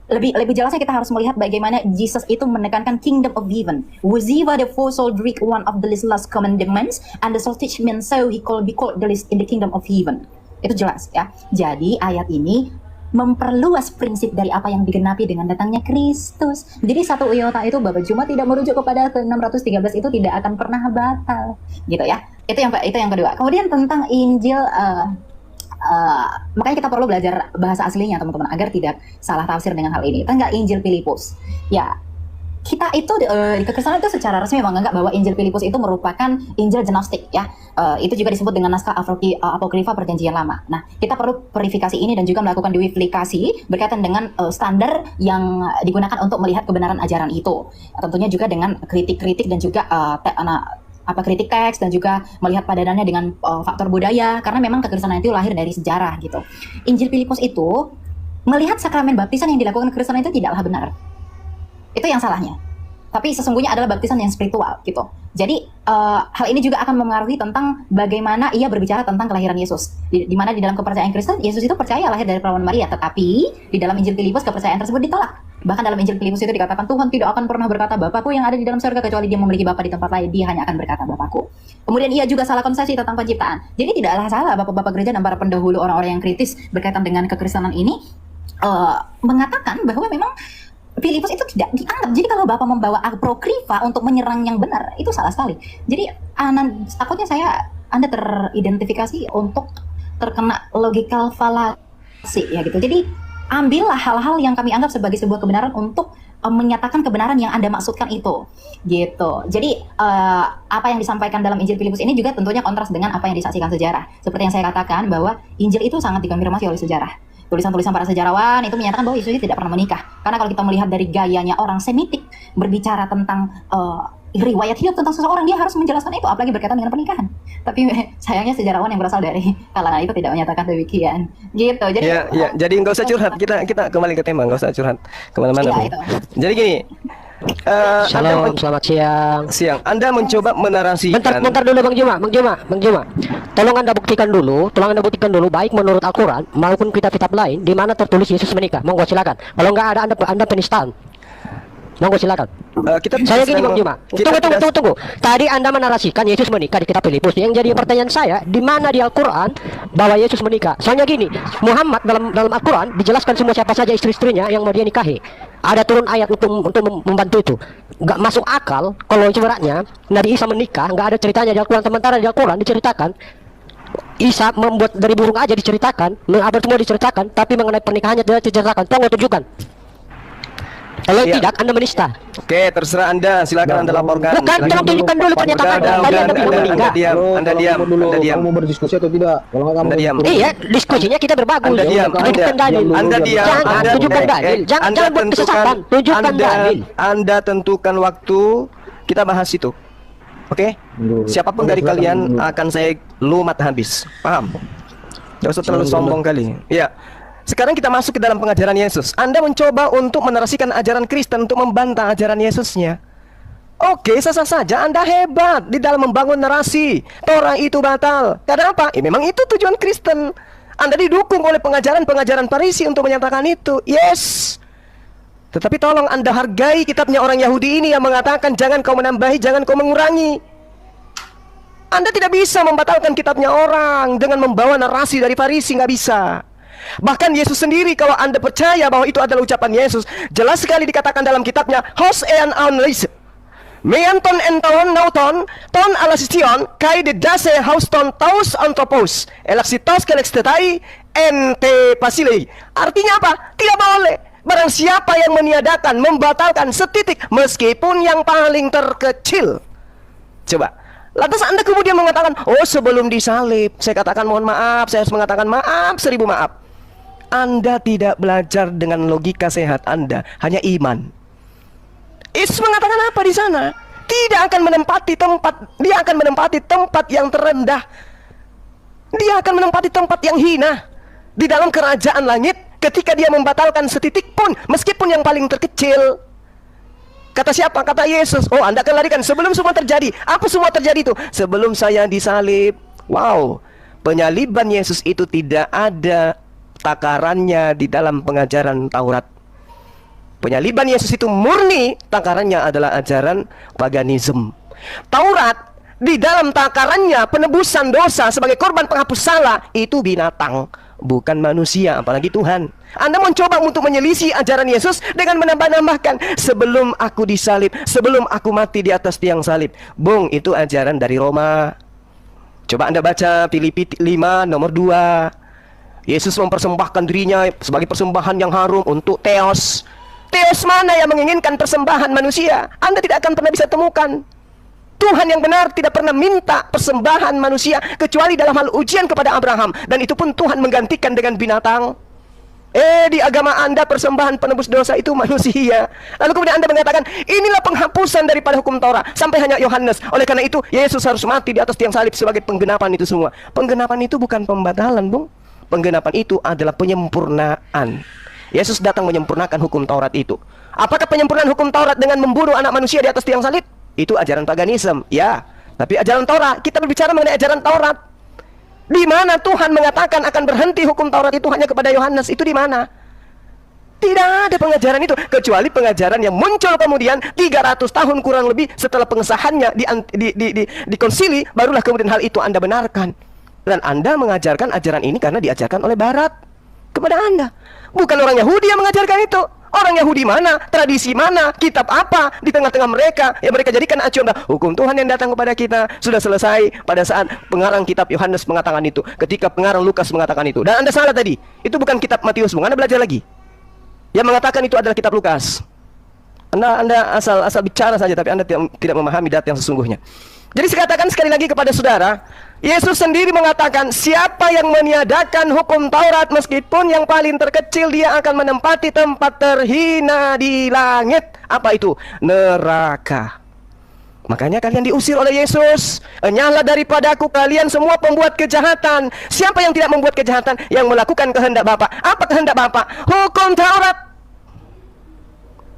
Lebih jelasnya kita harus melihat bagaimana Jesus itu menekankan kingdom of heaven. Wuziva the four soul Greek one of the last commandments and the soul teach men so he called be called the least in the kingdom of heaven. Itu jelas ya. Jadi ayat ini memperluas prinsip dari apa yang digenapi dengan datangnya Kristus. Jadi satu iota itu Bapak Juma tidak merujuk kepada ke 613 itu tidak akan pernah batal, gitu ya. Itu yang kedua. Kemudian tentang Injil makanya kita perlu belajar bahasa aslinya teman-teman agar tidak salah tafsir dengan hal ini. Tentang Injil Filipus, ya kita itu di kekristenan itu secara resmi menganggap bahwa Injil Filipus itu merupakan Injil Gnostik ya. Itu juga disebut dengan naskah apokrifa Perjanjian Lama. Nah, kita perlu verifikasi ini dan juga melakukan duplikasi berkaitan dengan standar yang digunakan untuk melihat kebenaran ajaran itu. Tentunya juga dengan kritik-kritik dan juga kritik teks dan juga melihat padanannya dengan faktor budaya, karena memang kekristenan itu lahir dari sejarah gitu. Injil Filipus itu melihat sakramen baptisan yang dilakukan kekristenan itu tidaklah benar. Itu yang salahnya. Tapi sesungguhnya adalah baptisan yang spiritual gitu. Jadi hal ini juga akan mempengaruhi tentang bagaimana ia berbicara tentang kelahiran Yesus. Di mana di dalam kepercayaan Kristen Yesus itu percaya lahir dari perawan Maria, tetapi di dalam Injil Filipus kepercayaan tersebut ditolak. Bahkan dalam Injil Filipus itu dikatakan Tuhan tidak akan pernah berkata Bapakku yang ada di dalam surga kecuali dia memiliki Bapa di tempat lain, dia hanya akan berkata Bapakku. Kemudian ia juga salah konsepsi tentang penciptaan. Jadi tidaklah salah bapak-bapak gereja dan para pendahulu orang-orang yang kritis berkaitan dengan kekristenan ini mengatakan bahwa memang Filipus itu tidak dianggap. Jadi kalau Bapak membawa apokrifa untuk menyerang yang benar, itu salah sekali. Jadi takutnya Anda teridentifikasi untuk terkena logical fallacy ya gitu. Jadi ambillah hal-hal yang kami anggap sebagai sebuah kebenaran untuk menyatakan kebenaran yang Anda maksudkan itu gitu. Jadi apa yang disampaikan dalam Injil Filipus ini juga tentunya kontras dengan apa yang disaksikan sejarah. Seperti yang saya katakan bahwa Injil itu sangat dikonfirmasi oleh sejarah. Tulisan-tulisan para sejarawan itu menyatakan bahwa Yesus tidak pernah menikah. Karena kalau kita melihat dari gayanya orang Semitik berbicara tentang riwayat hidup tentang seseorang, dia harus menjelaskan itu, apalagi berkaitan dengan pernikahan. Tapi sayangnya sejarawan yang berasal dari kalangan itu tidak menyatakan demikian. Gitu. Jadi jadi nggak usah curhat. Kita kembali ke tema, nggak usah curhat kemana-mana. Iya, jadi gini. Shalom, selamat siang. Anda mencoba menarasikan. Bentar dulu Bang Juma. Tolong Anda buktikan dulu baik menurut Al-Quran maupun kitab-kitab lain di mana tertulis Yesus menikah. Monggo silakan. Kalau nggak ada Anda penistaan. Monggo silakan. Saya gini Bang Juma. Tunggu. Tadi Anda menarasikan Yesus menikah di kitab Filipus. Yang jadi pertanyaan saya, di mana di Al-Quran bahwa Yesus menikah? Soalnya gini, Muhammad dalam Al-Quran dijelaskan semua siapa saja istri-istrinya yang mau dia nikahi. Ada turun ayat untuk membantu itu. Nggak masuk akal kalau ibaratnya Nabi Isa menikah, nggak ada ceritanya di Al-Quran. Sementara di Al-Quran diceritakan Isa membuat dari burung aja diceritakan, ada semua diceritakan, tapi mengenai pernikahannya tidak diceritakan. Tolong tunjukkan. Kalau tidak, Anda menista. Oke, terserah Anda. Silakan Anda laporkan. Bukan, tolong tunjukkan dulu pernyataan Anda. Tadi Anda bilang meninggal. Anda diam. Kamu mau berdiskusi atau tidak? Kalau nggak kamu diam. Iya, diskusinya kita berbagus. Anda diam. Tunjukkan dalil. Anda diam. Jangan tunjukkan dalil. Jangan buat kesesatan. Tunjukkan dalil. Anda tentukan waktu. Kita bahas itu. Oke? Siapapun dari kalian akan saya lumat habis. Paham? Gak usah terlalu sombong kali. Iya. Sekarang kita masuk ke dalam pengajaran Yesus. Anda mencoba untuk menarasikan ajaran Kristen untuk membantah ajaran Yesusnya. Oke, sah-sah saja. Anda hebat di dalam membangun narasi. Torah itu batal. Karena apa? Memang itu tujuan Kristen. Anda didukung oleh pengajaran-pengajaran Farisi untuk menyatakan itu. Yes. Tetapi tolong Anda hargai kitabnya orang Yahudi ini yang mengatakan jangan kau menambahi, jangan kau mengurangi. Anda tidak bisa membatalkan kitabnya orang dengan membawa narasi dari Farisi, nggak bisa. Bahkan Yesus sendiri, kalau Anda percaya bahwa itu adalah ucapan Yesus, jelas sekali dikatakan dalam kitabnya Hos and Unleashed. Meanton enton nauton ton alasistion kai de dase hauston taus anthropos elaxitos kelextetai ente pasile. Artinya apa? Tidak boleh. Barang siapa yang meniadakan, membatalkan setitik meskipun yang paling terkecil. Coba. Lantas Anda kemudian mengatakan, oh sebelum disalib, saya katakan mohon maaf, saya harus mengatakan maaf, 1000 maaf. Anda tidak belajar dengan logika sehat Anda, hanya iman. Yesus mengatakan apa di sana? Tidak akan menempati tempat, dia akan menempati tempat yang terendah. Dia akan menempati tempat yang hina di dalam kerajaan langit ketika dia membatalkan setitik pun, meskipun yang paling terkecil. Kata siapa? Kata Yesus. Oh, Anda akan larikan sebelum semua terjadi. Apa semua terjadi itu? Sebelum saya disalib. Wow, penyaliban Yesus itu tidak ada takarannya di dalam pengajaran Taurat. Penyaliban Yesus itu murni takarannya adalah ajaran paganisme. Taurat di dalam takarannya penebusan dosa sebagai korban penghapus salah itu binatang, bukan manusia, apalagi Tuhan. Anda mencoba untuk menyelisih ajaran Yesus dengan menambah-nambahkan sebelum aku disalib, sebelum aku mati di atas tiang salib. Bung, itu ajaran dari Roma. Coba Anda baca Filipi 5 nomor 2. Yesus mempersembahkan dirinya sebagai persembahan yang harum untuk Theos. Theos mana yang menginginkan persembahan manusia? Anda tidak akan pernah bisa temukan. Tuhan yang benar tidak pernah minta persembahan manusia kecuali dalam hal ujian kepada Abraham, dan itu pun Tuhan menggantikan dengan binatang. Di agama Anda persembahan penebus dosa itu manusia. Lalu kemudian Anda mengatakan inilah penghapusan daripada hukum Taurat sampai hanya Yohanes. Oleh karena itu Yesus harus mati di atas tiang salib sebagai penggenapan itu semua. Penggenapan itu bukan pembatalan, Bung. Penggenapan itu adalah penyempurnaan. Yesus datang menyempurnakan hukum Taurat itu. Apakah penyempurnaan hukum Taurat dengan membunuh anak manusia di atas tiang salib? Itu ajaran paganisme, ya. Tapi ajaran Taurat, kita berbicara mengenai ajaran Taurat. Di mana Tuhan mengatakan akan berhenti hukum Taurat itu hanya kepada Yohanes? Itu di mana? Tidak ada pengajaran itu, kecuali pengajaran yang muncul kemudian 300 tahun kurang lebih setelah pengesahannya di konsili, barulah kemudian hal itu Anda benarkan. Dan Anda mengajarkan ajaran ini karena diajarkan oleh Barat kepada Anda. Bukan orang Yahudi yang mengajarkan itu. Orang Yahudi mana? Tradisi mana? Kitab apa? Di tengah-tengah mereka yang mereka jadikan acuan. Hukum Tuhan yang datang kepada kita sudah selesai pada saat pengarang kitab Yohanes mengatakan itu. Ketika pengarang Lukas mengatakan itu. Dan Anda salah tadi. Itu bukan kitab Matius, Bung. Anda belajar lagi. Yang mengatakan itu adalah kitab Lukas. Anda asal bicara saja, tapi Anda tidak memahami data yang sesungguhnya. Jadi saya katakan sekali lagi kepada saudara, Yesus sendiri mengatakan siapa yang meniadakan hukum Taurat meskipun yang paling terkecil, dia akan menempati tempat terhina di langit. Apa itu? Neraka. Makanya kalian diusir oleh Yesus. Enyahlah daripadaku kalian semua pembuat kejahatan. Siapa yang tidak membuat kejahatan? Yang melakukan kehendak Bapa. Apa kehendak Bapa? Hukum Taurat.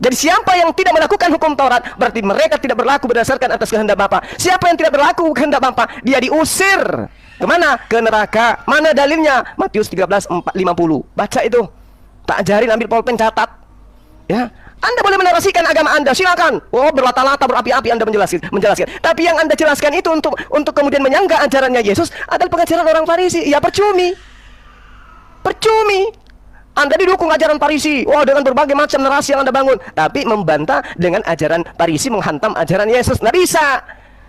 Jadi siapa yang tidak melakukan hukum Taurat, berarti mereka tidak berlaku berdasarkan atas kehendak Bapa. Siapa yang tidak berlaku kehendak Bapa, dia diusir. Kemana? Ke neraka. Mana dalilnya? Matius 13:50. Baca itu. Tak ajarin, ambil pulpen, catat. Ya, Anda boleh menarasikan agama Anda, silakan. Oh, berlata-lata, berapi-api Anda menjelaskan. Tapi yang Anda jelaskan itu untuk kemudian menyanggah ajarannya Yesus adalah pengajaran orang Farisi. Ya percumi. Anda didukung ajaran Farisi. Dengan berbagai macam narasi yang Anda bangun, tapi membantah dengan ajaran Farisi menghantam ajaran Yesus. Nggak bisa.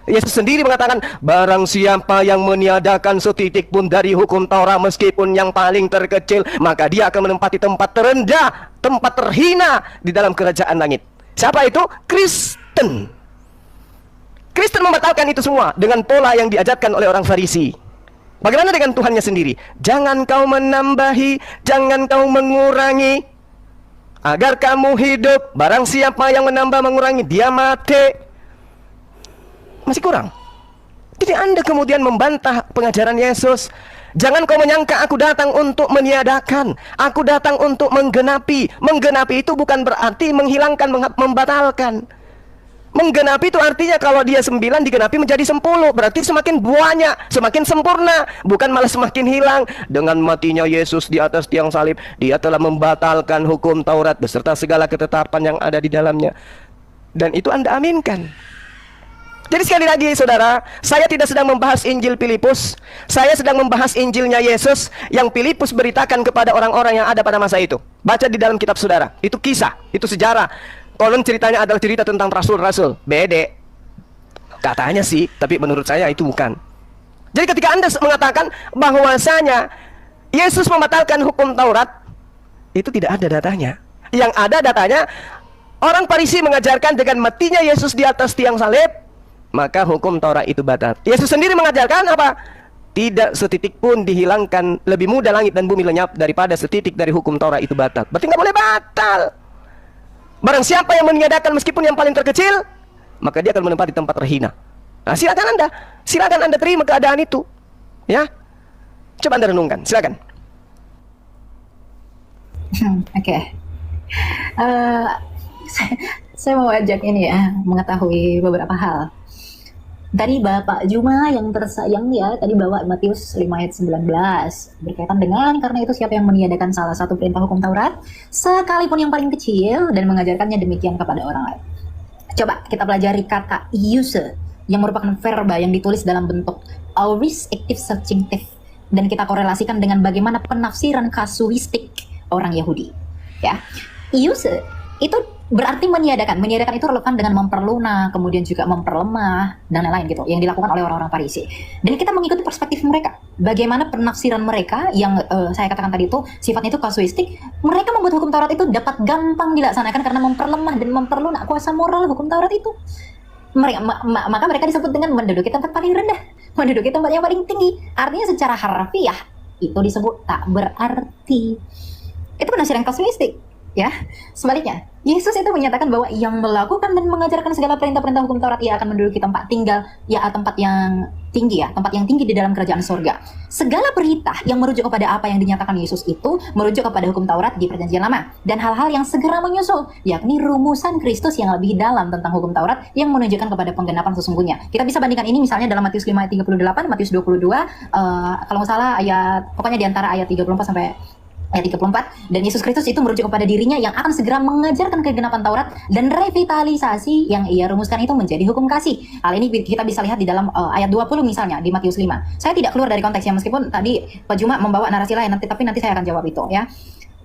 Yesus sendiri mengatakan, barang siapa yang meniadakan setitik pun dari hukum Taurat meskipun yang paling terkecil, maka dia akan menempati tempat terendah, tempat terhina di dalam kerajaan langit. Siapa itu? Kristen. Kristen membatalkan itu semua dengan pola yang diajarkan oleh orang Farisi. Bagaimana dengan Tuhannya sendiri? Jangan kau menambahi, jangan kau mengurangi, agar kamu hidup. Barang siapa yang menambah mengurangi, dia mati. Masih kurang. Jadi Anda kemudian membantah pengajaran Yesus. Jangan kau menyangka aku datang untuk meniadakan, aku datang untuk menggenapi. Menggenapi itu bukan berarti menghilangkan, membatalkan. Menggenapi itu artinya kalau dia 9 digenapi menjadi 10. Berarti semakin banyak, semakin sempurna, bukan malah semakin hilang. Dengan matinya Yesus di atas tiang salib, dia telah membatalkan hukum Taurat beserta segala ketetapan yang ada di dalamnya. Dan itu Anda aminkan. Jadi sekali lagi saudara, saya tidak sedang membahas Injil Filipus. Saya sedang membahas Injilnya Yesus yang Filipus beritakan kepada orang-orang yang ada pada masa itu. Baca di dalam kitab saudara. Itu kisah, itu sejarah. Konon ceritanya adalah cerita tentang rasul-rasul. Bede. Katanya sih, tapi menurut saya itu bukan. Jadi ketika Anda mengatakan bahwasanya Yesus membatalkan hukum Taurat, itu tidak ada datanya. Yang ada datanya, orang Farisi mengajarkan dengan matinya Yesus di atas tiang salib, maka hukum Taurat itu batal. Yesus sendiri mengajarkan apa? Tidak setitik pun dihilangkan, lebih mudah langit dan bumi lenyap daripada setitik dari hukum Taurat itu batal. Berarti nggak boleh batal. Barang siapa yang meniadakan meskipun yang paling terkecil, maka dia akan menempati tempat terhina. Nah, silakan Anda terima keadaan itu, ya. Coba Anda renungkan, silakan. Oke. Eh, saya mau ajak ini ya, mengetahui beberapa hal. Tadi Bapak Juma yang tersayang ya, tadi bawa Matius 5 ayat 19. Berkaitan dengan, karena itu siapa yang meniadakan salah satu perintah hukum Taurat, sekalipun yang paling kecil, dan mengajarkannya demikian kepada orang lain. Coba kita pelajari kata use, yang merupakan verba yang ditulis dalam bentuk aorist active subjunctive, dan kita korelasikan dengan bagaimana penafsiran kasuistik orang Yahudi. Ya, use itu berarti meniadakan. Meniadakan itu relevan dengan memperlunak, kemudian juga memperlemah, dan lain-lain gitu, yang dilakukan oleh orang-orang Farisi. Dan kita mengikuti perspektif mereka. Bagaimana penafsiran mereka yang saya katakan tadi itu sifatnya itu kasuistik. Mereka membuat hukum Taurat itu dapat gampang dilaksanakan karena memperlemah dan memperlunak kuasa moral hukum Taurat itu. Maka mereka disebut dengan menduduki tempat paling rendah, menduduki tempat yang paling tinggi. Artinya secara harfiah itu disebut tak berarti. Itu penafsiran kasuistik. Ya, sebaliknya, Yesus itu menyatakan bahwa yang melakukan dan mengajarkan segala perintah-perintah hukum Taurat, ia akan menduduki tempat tinggal, ya tempat yang tinggi ya, tempat yang tinggi di dalam kerajaan surga. Segala berita yang merujuk kepada apa yang dinyatakan Yesus itu merujuk kepada hukum Taurat di Perjanjian Lama, dan hal-hal yang segera menyusul, yakni rumusan Kristus yang lebih dalam tentang hukum Taurat yang menunjukkan kepada penggenapan sesungguhnya. Kita bisa bandingkan ini misalnya dalam Matius 5 ayat 38, Matius 22, kalau nggak salah ayat, pokoknya di antara ayat 34 sampai ayat 34, dan Yesus Kristus itu merujuk kepada dirinya yang akan segera mengajarkan kegenapan Taurat dan revitalisasi yang ia rumuskan itu menjadi hukum kasih. Hal ini kita bisa lihat di dalam ayat 20 misalnya di Matius 5. Saya tidak keluar dari konteksnya meskipun tadi Pak Juma membawa narasi lain, tapi nanti saya akan jawab itu ya.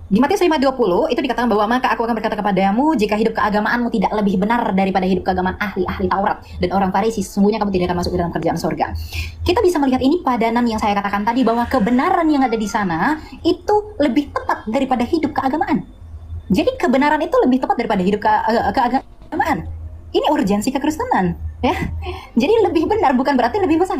Di Matius 5:20 itu dikatakan bahwa maka aku akan berkata kepadamu, jika hidup keagamaanmu tidak lebih benar daripada hidup keagamaan ahli-ahli Taurat dan orang Farisi, sesungguhnya kamu tidak akan masuk ke dalam kerajaan surga. Kita bisa melihat ini padanan yang saya katakan tadi, bahwa kebenaran yang ada di sana itu lebih tepat daripada hidup keagamaan. Jadi kebenaran itu lebih tepat daripada hidup keagamaan. Ini urgensi kekristenan, ya. Jadi lebih benar bukan berarti lebih besar.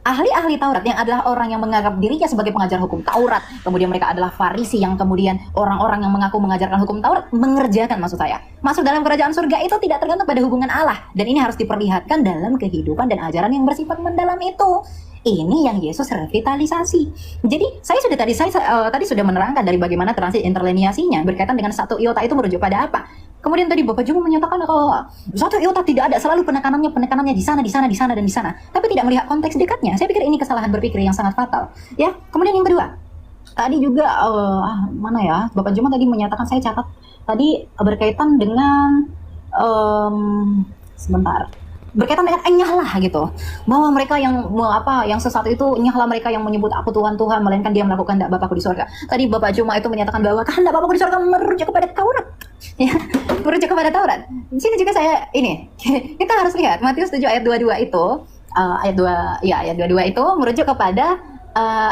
Ahli-ahli Taurat yang adalah orang yang menganggap dirinya sebagai pengajar hukum Taurat, kemudian mereka adalah Farisi yang kemudian orang-orang yang mengaku mengajarkan hukum Taurat mengerjakan, maksud saya, masuk dalam kerajaan surga itu tidak tergantung pada hubungan Allah, dan ini harus diperlihatkan dalam kehidupan dan ajaran yang bersifat mendalam itu. Ini yang Yesus revitalisasi. Jadi saya tadi sudah menerangkan dari bagaimana transit interlineasinya berkaitan dengan satu iota itu merujuk pada apa. Kemudian tadi Bapak Juma menyatakan kalau satu iota tidak ada, selalu penekanannya di sana, dan di sana. Tapi tidak melihat konteks dekatnya. Saya pikir ini kesalahan berpikir yang sangat fatal. Ya, kemudian yang kedua, tadi juga mana ya? Bapak Juma tadi menyatakan, saya catat tadi berkaitan dengan sebentar. Berkaitan dengan nyahlah gitu, bahwa mereka yang sesat itu nyahlah mereka yang menyebut aku Tuhan, melainkan dia melakukan kehendak Bapakku di surga. Tadi Bapak Juma itu menyatakan bahwa kehendak Bapakku di surga merujuk kepada Taurat, ya, merujuk kepada Taurat. Di sini juga saya kita harus lihat Matius 7 ayat 22 itu ayat 22 itu merujuk kepada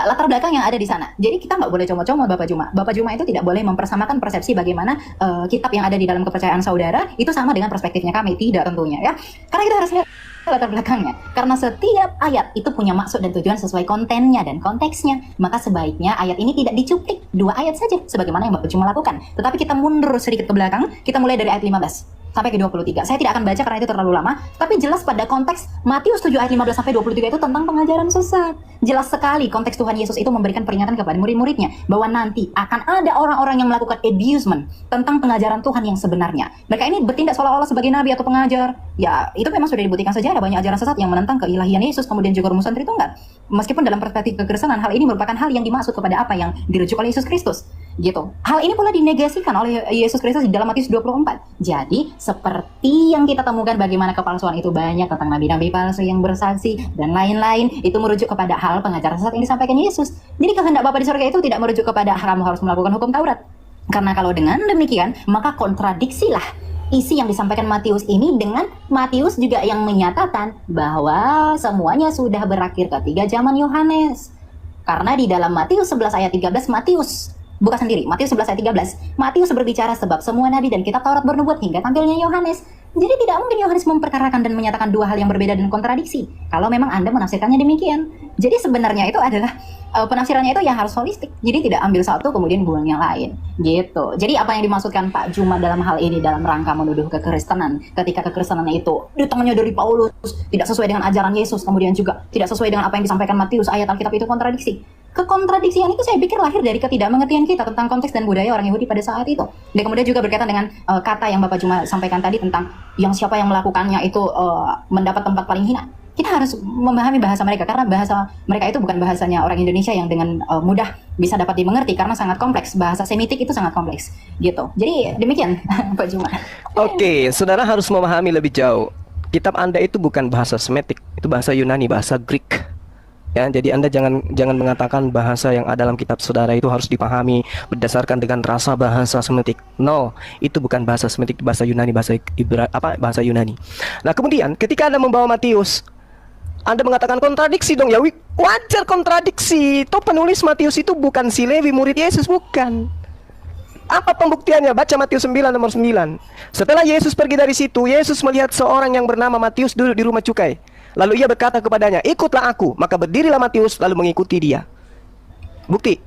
latar belakang yang ada di sana. Jadi kita nggak boleh comot-comot Bapak Juma. Bapak Juma itu tidak boleh mempersamakan persepsi bagaimana kitab yang ada di dalam kepercayaan saudara itu sama dengan perspektifnya kami. Tidak tentunya ya. Karena kita harus lihat latar belakangnya. Karena setiap ayat itu punya maksud dan tujuan sesuai kontennya dan konteksnya. Maka sebaiknya ayat ini tidak dicuplik 2 ayat saja sebagaimana yang Bapak Juma lakukan. Tetapi kita mundur sedikit ke belakang. Kita mulai dari ayat 15 sampai ke 23. Saya tidak akan baca karena itu terlalu lama, tapi jelas pada konteks Matius 7 ayat 15 sampai 23 itu tentang pengajaran sesat. Jelas sekali konteks Tuhan Yesus itu memberikan peringatan kepada murid-muridnya bahwa nanti akan ada orang-orang yang melakukan abusement tentang pengajaran Tuhan yang sebenarnya. Mereka ini bertindak seolah-olah sebagai nabi atau pengajar. Ya, itu memang sudah dibuktikan saja ada banyak ajaran sesat yang menentang keilahian Yesus, kemudian juga rumusan Tritunggal. Meskipun dalam perspektif kekristenan hal ini merupakan hal yang dimaksud kepada apa yang dirujuk oleh Yesus Kristus. Gitu. Hal ini pula dinegasikan oleh Yesus Kristus di dalam Matius 24. Jadi, seperti yang kita temukan bagaimana kepalsuan itu banyak tentang nabi-nabi palsu yang bersaksi dan lain-lain, itu merujuk kepada hal pengajaran sesat yang disampaikan Yesus. Jadi kehendak Bapa di surga itu tidak merujuk kepada kamu harus melakukan hukum Taurat. Karena kalau dengan demikian, maka kontradiksilah isi yang disampaikan Matius ini dengan Matius juga yang menyatakan bahwa semuanya sudah berakhir ketika zaman Yohanes. Karena di dalam Matius 11 ayat 13, Matius buka sendiri, Matius 11 ayat 13, Matius berbicara sebab semua nabi dan kitab Taurat bernubuat hingga tampilnya Yohanes. Jadi tidak mungkin Yohanes memperkarakan dan menyatakan dua hal yang berbeda dan kontradiksi kalau memang Anda menafsirkannya demikian. Jadi sebenarnya itu adalah penafsirannya itu yang harus holistik. Jadi tidak ambil satu kemudian buang yang lain. Gitu. Jadi apa yang dimaksudkan Pak Juma dalam hal ini dalam rangka menuduh kekristenan, ketika kekristenan itu datangnya dari Paulus, tidak sesuai dengan ajaran Yesus, kemudian juga tidak sesuai dengan apa yang disampaikan Matius, ayat Alkitab itu kontradiksi. Kekontradiksian itu saya pikir lahir dari ketidakmengertian kita tentang konteks dan budaya orang Yahudi pada saat itu. Dan kemudian juga berkaitan dengan kata yang Bapak Juma sampaikan tadi tentang yang siapa yang melakukannya itu mendapat tempat paling hina. Kita harus memahami bahasa mereka karena bahasa mereka itu bukan bahasanya orang Indonesia yang dengan mudah bisa dapat dimengerti karena sangat kompleks. Bahasa Semitik itu sangat kompleks gitu. Jadi demikian Pak Juma. Oke, saudara harus memahami lebih jauh. Kitab Anda itu bukan bahasa Semitik, itu bahasa Yunani, bahasa Greek. Ya, jadi Anda jangan mengatakan bahasa yang ada dalam kitab saudara itu harus dipahami berdasarkan dengan rasa bahasa Semitik. No, itu bukan bahasa Semitik, bahasa Yunani, bahasa Yunani. Nah, kemudian ketika Anda membawa Matius, Anda mengatakan kontradiksi dong. Ya, wajar kontradiksi. Toh penulis Matius itu bukan si Lewi murid Yesus, bukan. Apa pembuktiannya? Baca Matius 9 nomor 9. Setelah Yesus pergi dari situ, Yesus melihat seorang yang bernama Matius duduk di rumah cukai. Lalu ia berkata kepadanya, ikutlah aku. Maka berdirilah Matius lalu mengikuti dia. Bukti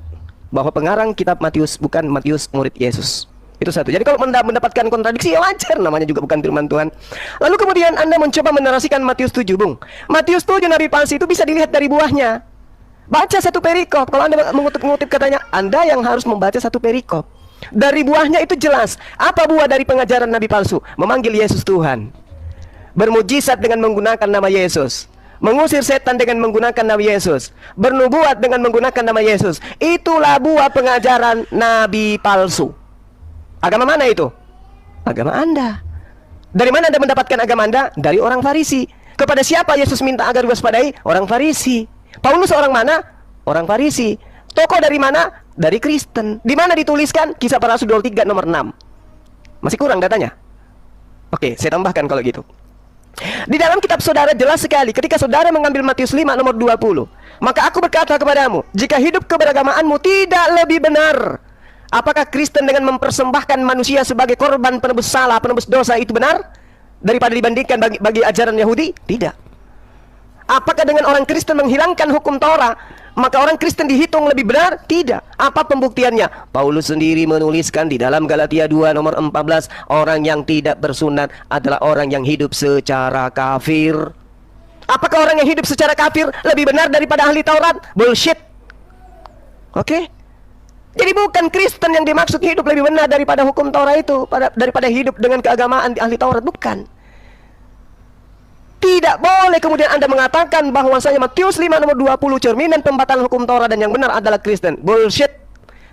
bahwa pengarang kitab Matius bukan Matius murid Yesus. Itu satu. Jadi kalau mendapatkan kontradiksi ya wajar, namanya juga bukan firman Tuhan. Lalu kemudian Anda mencoba menarasikan Matius 7, Bung. Matius 7 nabi palsu itu bisa dilihat dari buahnya. Baca satu perikop. Kalau Anda mengutip katanya, Anda yang harus membaca satu perikop. Dari buahnya itu jelas. Apa buah dari pengajaran nabi palsu? Memanggil Yesus Tuhan, bermujizat dengan menggunakan nama Yesus, mengusir setan dengan menggunakan nama Yesus, bernubuat dengan menggunakan nama Yesus. Itulah buah pengajaran nabi palsu. Agama mana itu? Agama Anda. Dari mana Anda mendapatkan agama Anda? Dari orang Farisi. Kepada siapa Yesus minta agar waspadai? Orang Farisi. Paulus orang mana? Orang Farisi. Tokoh dari mana? Dari Kristen. Di mana dituliskan? Kisah Para Rasul 23 nomor 6. Masih kurang datanya? Oke, saya tambahkan kalau gitu. Di dalam kitab saudara jelas sekali ketika saudara mengambil Matius 5 nomor 20. Maka aku berkata kepadamu, jika hidup keberagamaanmu tidak lebih benar, apakah Kristen dengan mempersembahkan manusia sebagai korban penebus salah, penebus dosa itu benar daripada dibandingkan bagi ajaran Yahudi? Tidak. Apakah dengan orang Kristen menghilangkan hukum Taurat, maka orang Kristen dihitung lebih benar? Tidak. Apa pembuktiannya? Paulus sendiri menuliskan di dalam Galatia 2 nomor 14, orang yang tidak bersunat adalah orang yang hidup secara kafir. Apakah orang yang hidup secara kafir lebih benar daripada ahli Taurat? Bullshit. Oke? Jadi bukan Kristen yang dimaksud hidup lebih benar daripada hukum Taurat itu, daripada hidup dengan keagamaan ahli Taurat, bukan. Tidak boleh kemudian Anda mengatakan bahwasanya Matius 5 nomor 20 cerminan pembatalan hukum Taurat dan yang benar adalah Kristen. Bullshit.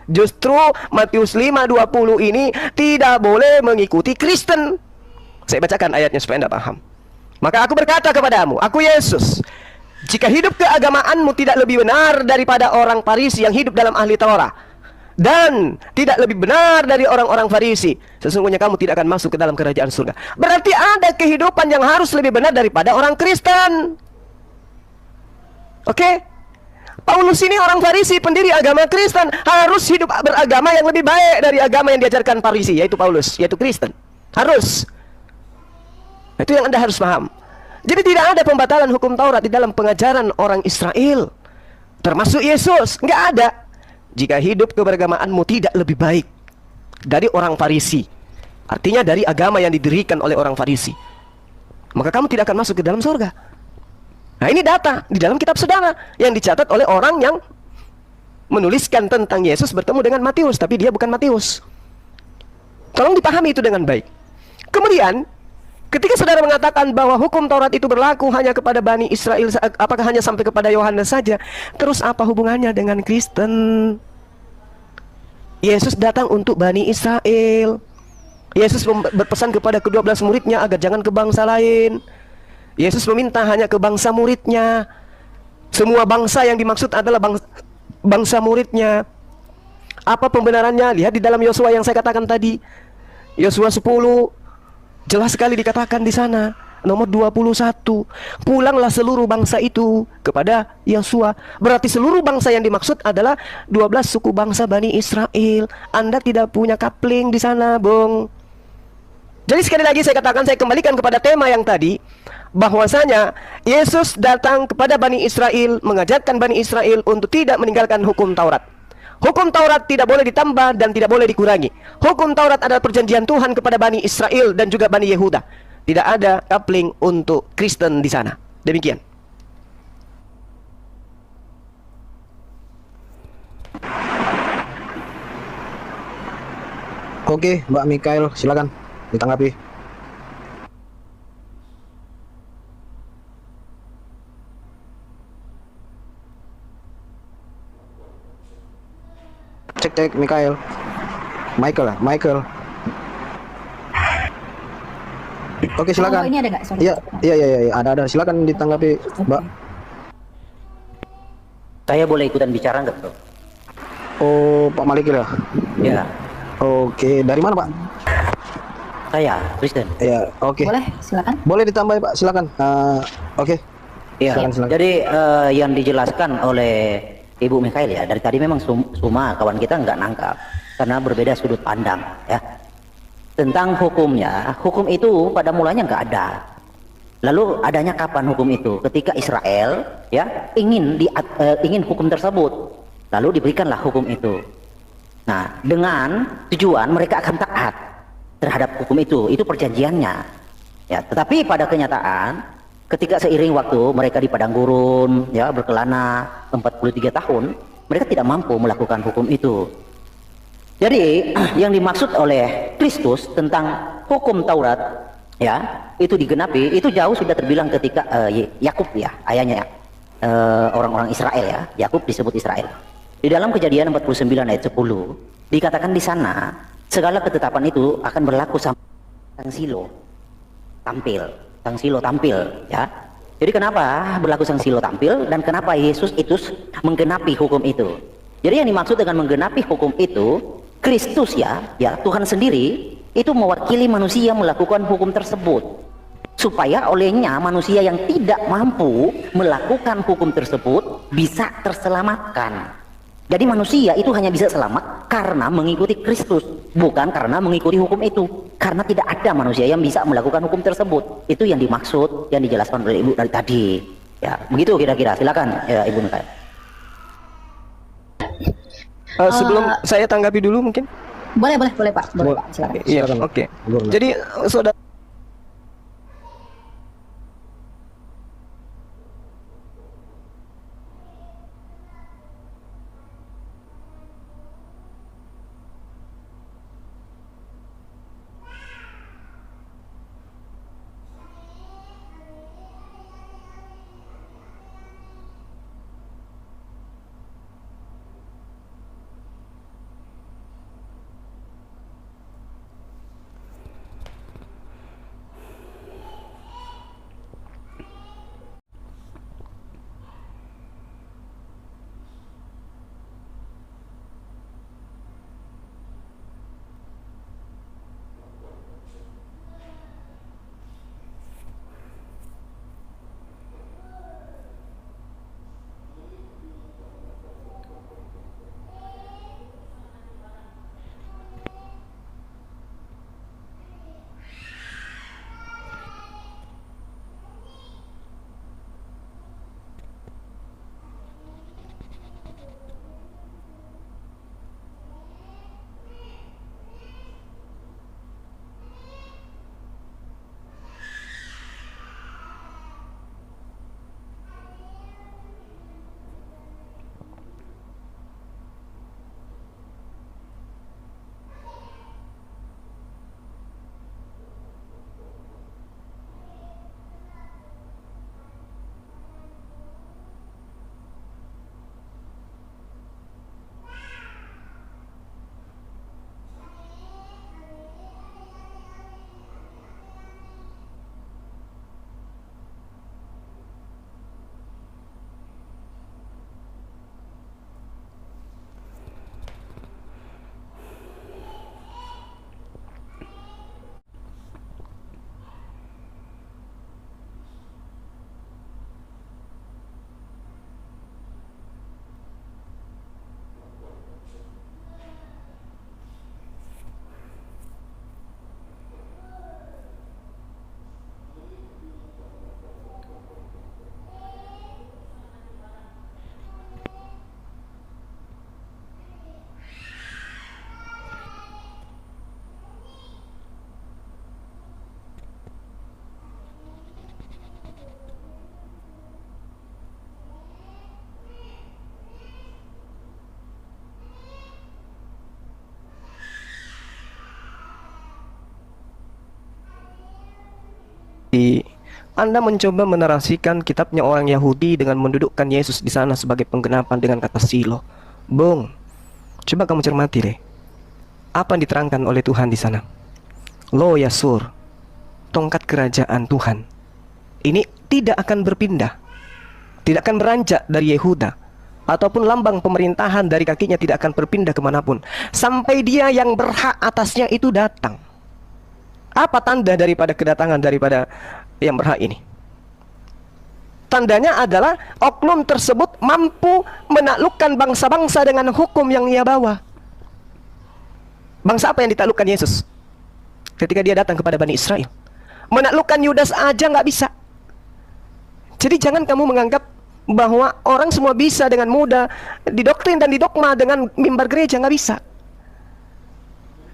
Justru Matius 5:20 ini tidak boleh mengikuti Kristen. Saya bacakan ayatnya supaya Anda paham. Maka aku berkata kepadamu, aku Yesus, jika hidup keagamaanmu tidak lebih benar daripada orang Farisi yang hidup dalam ahli Taurat, dan tidak lebih benar dari orang-orang Farisi, sesungguhnya kamu tidak akan masuk ke dalam kerajaan surga. Berarti ada kehidupan yang harus lebih benar daripada orang Kristen. Oke? Paulus ini orang Farisi, pendiri agama Kristen, harus hidup beragama yang lebih baik dari agama yang diajarkan Farisi, yaitu Paulus, yaitu Kristen. Harus. Itu yang Anda harus paham. Jadi tidak ada pembatalan hukum Taurat di dalam pengajaran orang Israel, termasuk Yesus. Nggak ada. Jika hidup keberagamaanmu tidak lebih baik dari orang Farisi, artinya dari agama yang didirikan oleh orang Farisi, maka kamu tidak akan masuk ke dalam surga. Nah, ini data di dalam kitab saudara yang dicatat oleh orang yang menuliskan tentang Yesus bertemu dengan Matius, tapi dia bukan Matius. Tolong dipahami itu dengan baik. Kemudian ketika saudara mengatakan bahwa hukum Taurat itu berlaku hanya kepada Bani Israel, apakah hanya sampai kepada Yohanes saja? Terus apa hubungannya dengan Kristen? Yesus datang untuk Bani Israel. Yesus berpesan kepada ke-12 muridnya agar jangan ke bangsa lain. Yesus meminta hanya ke bangsa muridnya. Semua bangsa yang dimaksud adalah bangsa muridnya. Apa pembenarannya? Lihat di dalam Yosua yang saya katakan tadi. Yosua 10 Jelas sekali dikatakan di sana, nomor 21. Pulanglah seluruh bangsa itu kepada Yosua. Berarti seluruh bangsa yang dimaksud adalah 12 suku bangsa Bani Israel. Anda tidak punya kapling di sana, Bung. Jadi sekali lagi saya katakan, saya kembalikan kepada tema yang tadi, bahwasanya Yesus datang kepada Bani Israel, mengajarkan Bani Israel untuk tidak meninggalkan hukum Taurat. Hukum Taurat tidak boleh ditambah dan tidak boleh dikurangi. Hukum Taurat adalah perjanjian Tuhan kepada Bani Israel dan juga Bani Yehuda. Tidak ada coupling untuk Kristen di sana. Demikian. Oke, Mbak Mikael, silakan ditanggapi. Cek Mikael. Michael. Oke, silakan. Oh, ini ada nggak? Sorry. Iya, ada. Silakan ditanggapi, Mbak. Saya boleh ikutan bicara nggak, Bro? Oh, Pak Malik ya. Ya, Oke, dari mana, Pak? saya Kristen. Ya, oke. Boleh, silakan. Boleh ditambah, Pak. Silakan. Oke. Ya, Silakan. jadi yang dijelaskan oleh Ibu Mikael ya, dari tadi memang cuma kawan kita nggak nangkap karena berbeda sudut pandang ya. Tentang hukumnya, hukum itu pada mulanya nggak ada. Lalu adanya kapan hukum itu? Ketika Israel ya ingin hukum tersebut, lalu diberikanlah hukum itu. Nah, dengan tujuan mereka akan taat terhadap hukum itu perjanjiannya. Ya, tetapi pada kenyataan, ketika seiring waktu mereka di padang gurun, ya berkelana 43 tahun, mereka tidak mampu melakukan hukum itu. Jadi yang dimaksud oleh Kristus tentang hukum Taurat, ya itu digenapi, itu jauh sudah terbilang ketika Yakub ya, ayahnya orang-orang Israel ya, Yakub disebut Israel. Di dalam Kejadian 49 ayat 10 dikatakan di sana segala ketetapan itu akan berlaku sampai sang Silo tampil ya. Jadi kenapa berlaku sang Silo tampil dan kenapa Yesus itu menggenapi hukum itu? Jadi yang dimaksud dengan menggenapi hukum itu Kristus ya Tuhan sendiri itu mewakili manusia melakukan hukum tersebut supaya olehnya manusia yang tidak mampu melakukan hukum tersebut bisa terselamatkan. Jadi manusia itu hanya bisa selamat karena mengikuti Kristus, bukan karena mengikuti hukum itu. Karena tidak ada manusia yang bisa melakukan hukum tersebut. Itu yang dimaksud, yang dijelaskan oleh Ibu dari tadi. Ya, begitu kira-kira. Silakan ya, Ibu Mikael. Sebelum saya tanggapi dulu mungkin. Boleh Pak. Boleh Pak, silakan. Iya, Silakan, Pak. oke. Gubernur. Jadi saudara Anda mencoba menarasikan kitabnya orang Yahudi dengan mendudukkan Yesus di sana sebagai penggenapan dengan kata silo. Bung, coba kamu cermati deh. Apa yang diterangkan oleh Tuhan di sana? Lo Yasur, tongkat kerajaan Tuhan. Ini tidak akan berpindah, tidak akan beranjak dari Yehuda, ataupun lambang pemerintahan dari kakinya tidak akan berpindah kemanapun, sampai dia yang berhak atasnya itu datang. Apa tanda daripada kedatangan daripada yang berhak ini? Tandanya adalah oknum tersebut mampu menaklukkan bangsa-bangsa dengan hukum yang ia bawa. Bangsa apa yang ditaklukkan Yesus ketika dia datang kepada Bani Israel? Menaklukkan Yudas aja nggak bisa. Jadi jangan kamu menganggap bahwa orang semua bisa dengan mudah didoktrin dan didogma dengan mimbar gereja, nggak bisa.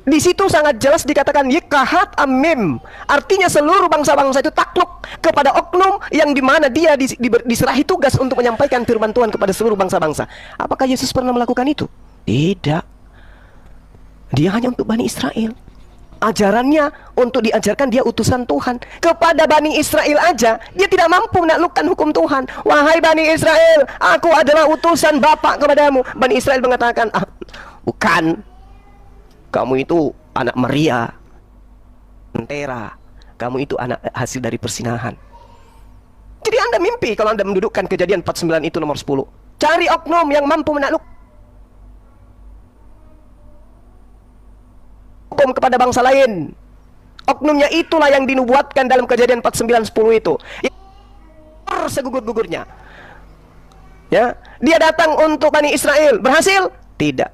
Di situ sangat jelas dikatakan yikahat amim, artinya seluruh bangsa-bangsa itu takluk kepada oknum yang dimana dia diserahi tugas untuk menyampaikan firman Tuhan kepada seluruh bangsa-bangsa. Apakah Yesus pernah melakukan itu? Tidak. Dia hanya untuk Bani Israel. Ajarannya untuk diajarkan, dia utusan Tuhan. Kepada Bani Israel aja dia tidak mampu menaklukkan hukum Tuhan. Wahai Bani Israel, aku adalah utusan Bapa kepadamu. Bani Israel mengatakan, bukan, kamu itu anak Maria, Tera, kamu itu anak hasil dari persinahan. Jadi Anda mimpi kalau Anda mendudukkan Kejadian 49 itu nomor 10. Cari oknum yang mampu menakluk hukum kepada bangsa lain. Oknumnya itulah yang dinubuatkan dalam Kejadian 49:10 itu. Segugur-gugurnya. Ya, dia datang untuk Bani Israel. Berhasil? Tidak.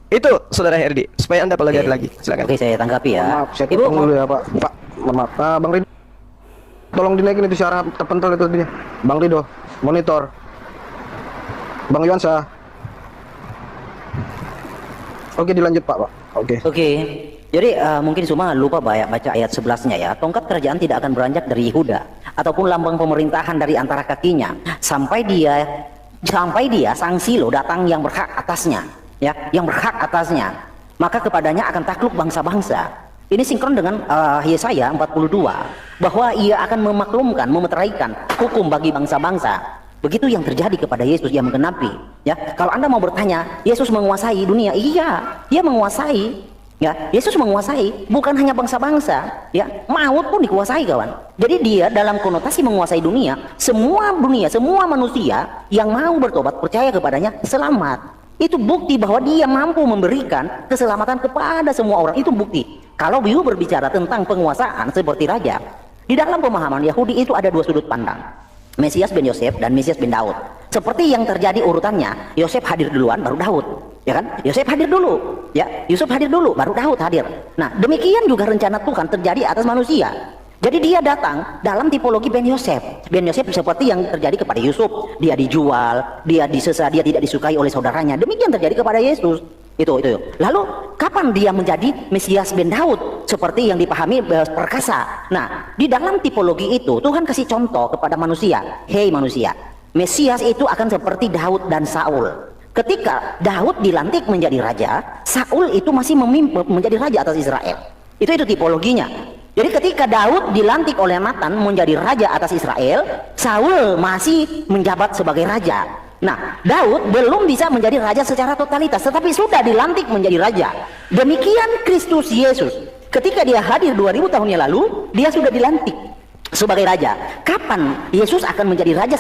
Itu Saudara Herdi, supaya Anda pelajari lagi. Silakan. Oke, saya tanggapi ya. Maaf, saya Ibu, potong dulu ya Pak. Pak, mohon maaf. Bang Ridho, tolong dinaikin itu syarah terpental itu dia. Bang Ridho, monitor. Bang Yuansa. Oke, dilanjut Pak. Oke. Jadi mungkin cuma lupa baca ayat 11-nya ya. Tongkat kerajaan tidak akan beranjak dari Yehuda ataupun lambang pemerintahan dari antara kakinya sampai dia sang Silo datang yang berhak atasnya, ya, yang berhak atasnya. Maka kepadanya akan takluk bangsa-bangsa. Ini sinkron dengan Yesaya 42 bahwa ia akan memaklumkan, memeteraikan hukum bagi bangsa-bangsa. Begitu yang terjadi kepada Yesus yang menggenapi, ya. Kalau Anda mau bertanya, Yesus menguasai dunia? Iya, dia menguasai, ya. Yesus menguasai bukan hanya bangsa-bangsa, ya. Maut pun dikuasai, kawan. Jadi dia dalam konotasi menguasai dunia, semua manusia yang mau bertobat percaya kepadanya selamat. Itu bukti bahwa dia mampu memberikan keselamatan kepada semua orang. Itu bukti. Kalau Biu berbicara tentang penguasaan seperti raja, di dalam pemahaman Yahudi itu ada dua sudut pandang. Mesias bin Yosef dan Mesias bin Daud. Seperti yang terjadi urutannya, Yosef hadir duluan baru Daud, ya kan? Yosef hadir dulu, ya. Yusuf hadir dulu baru Daud hadir. Nah, demikian juga rencana Tuhan terjadi atas manusia. Jadi dia datang dalam tipologi Ben Yosef. Ben Yosef seperti yang terjadi kepada Yusuf, dia dijual, dia disesa, dia tidak disukai oleh saudaranya. Demikian terjadi kepada Yesus. Itu. Lalu kapan dia menjadi Mesias bin Daud seperti yang dipahami perkasa? Nah, di dalam tipologi itu Tuhan kasih contoh kepada manusia. Hei manusia, Mesias itu akan seperti Daud dan Saul. Ketika Daud dilantik menjadi raja, Saul itu masih menjadi raja atas Israel. Itu tipologinya. Jadi ketika Daud dilantik oleh Nathan menjadi raja atas Israel, Saul masih menjabat sebagai raja. Nah, Daud belum bisa menjadi raja secara totalitas, tetapi sudah dilantik menjadi raja. Demikian Kristus Yesus. Ketika dia hadir 2000 tahun yang lalu, dia sudah dilantik sebagai raja. Kapan Yesus akan menjadi raja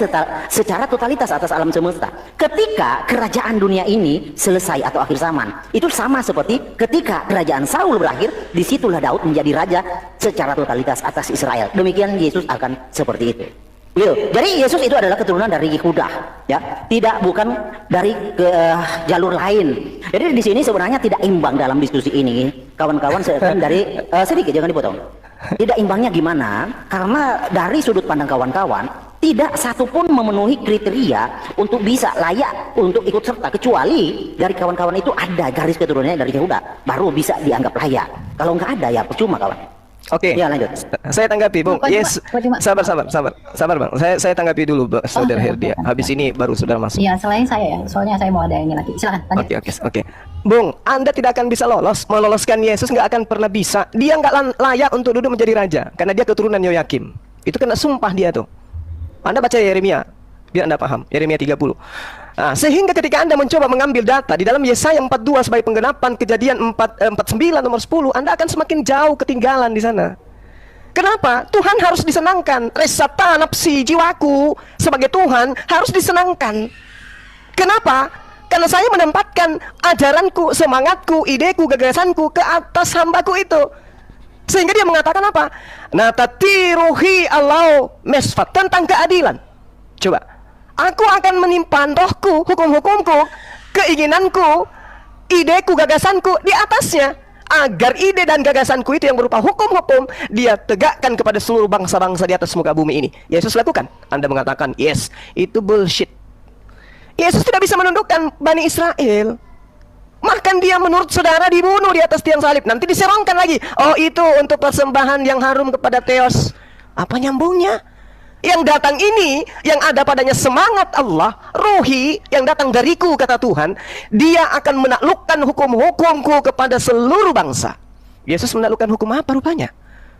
secara totalitas atas alam semesta? Ketika kerajaan dunia ini selesai atau akhir zaman. Itu sama seperti ketika kerajaan Saul berakhir, disitulah Daud menjadi raja secara totalitas atas Israel. Demikian Yesus akan seperti itu. Jadi Yesus itu adalah keturunan dari Yehuda, ya, bukan dari jalur lain. Jadi di sini sebenarnya tidak imbang dalam diskusi ini, kawan-kawan. Dari sedikit, jangan dipotong. Tidak imbangnya gimana? Karena dari sudut pandang kawan-kawan, tidak satupun memenuhi kriteria untuk bisa layak untuk ikut serta, kecuali dari kawan-kawan itu ada garis keturunannya dari Yehuda, baru bisa dianggap layak. Kalau nggak ada ya percuma, kawan. Oke. Ya, lanjut. Saya tanggapi, Bung. Yes. Cuma. Sabar, Bang. Saya tanggapi dulu, Saudara Herdia. Habis ini baru Saudara masuk. Iya, selain saya ya, soalnya saya mau ada ini lagi. Silakan, lanjut. Oke. Bung, Anda tidak akan bisa meloloskan Yesus, nggak akan pernah bisa. Dia nggak layak untuk duduk menjadi raja, karena dia keturunan Yoyakim. Itu kena sumpah dia tuh. Anda baca Yeremia, biar Anda paham. Yeremia 30. Nah, sehingga ketika Anda mencoba mengambil data di dalam Yesaya 42 sebagai penggenapan kejadian 49 nomor 10, Anda akan semakin jauh ketinggalan di sana. Kenapa? Tuhan harus disenangkan. Resata nafsi jiwaku sebagai Tuhan harus disenangkan. Kenapa? Karena saya menempatkan ajaranku, semangatku, ideku, gagasanku ke atas hambaku itu. Sehingga dia mengatakan apa? Natatiruhi Allah mesfat, tentang keadilan. Coba, aku akan menyimpan rohku, hukum-hukumku, keinginanku, ideku, gagasanku di atasnya, agar ide dan gagasanku itu yang berupa hukum-hukum dia tegakkan kepada seluruh bangsa-bangsa di atas muka bumi ini. Yesus lakukan. Anda mengatakan, yes, itu bullshit. Yesus tidak bisa menundukkan Bani Israel. Bahkan dia menurut saudara dibunuh di atas tiang salib. Nanti diserongkan lagi. Oh, itu untuk persembahan yang harum kepada Theos. Apa nyambungnya? Yang datang ini, yang ada padanya semangat Allah, ruhi, yang datang dariku, kata Tuhan, dia akan menaklukkan hukum-hukumku kepada seluruh bangsa. Yesus menaklukkan hukum apa rupanya?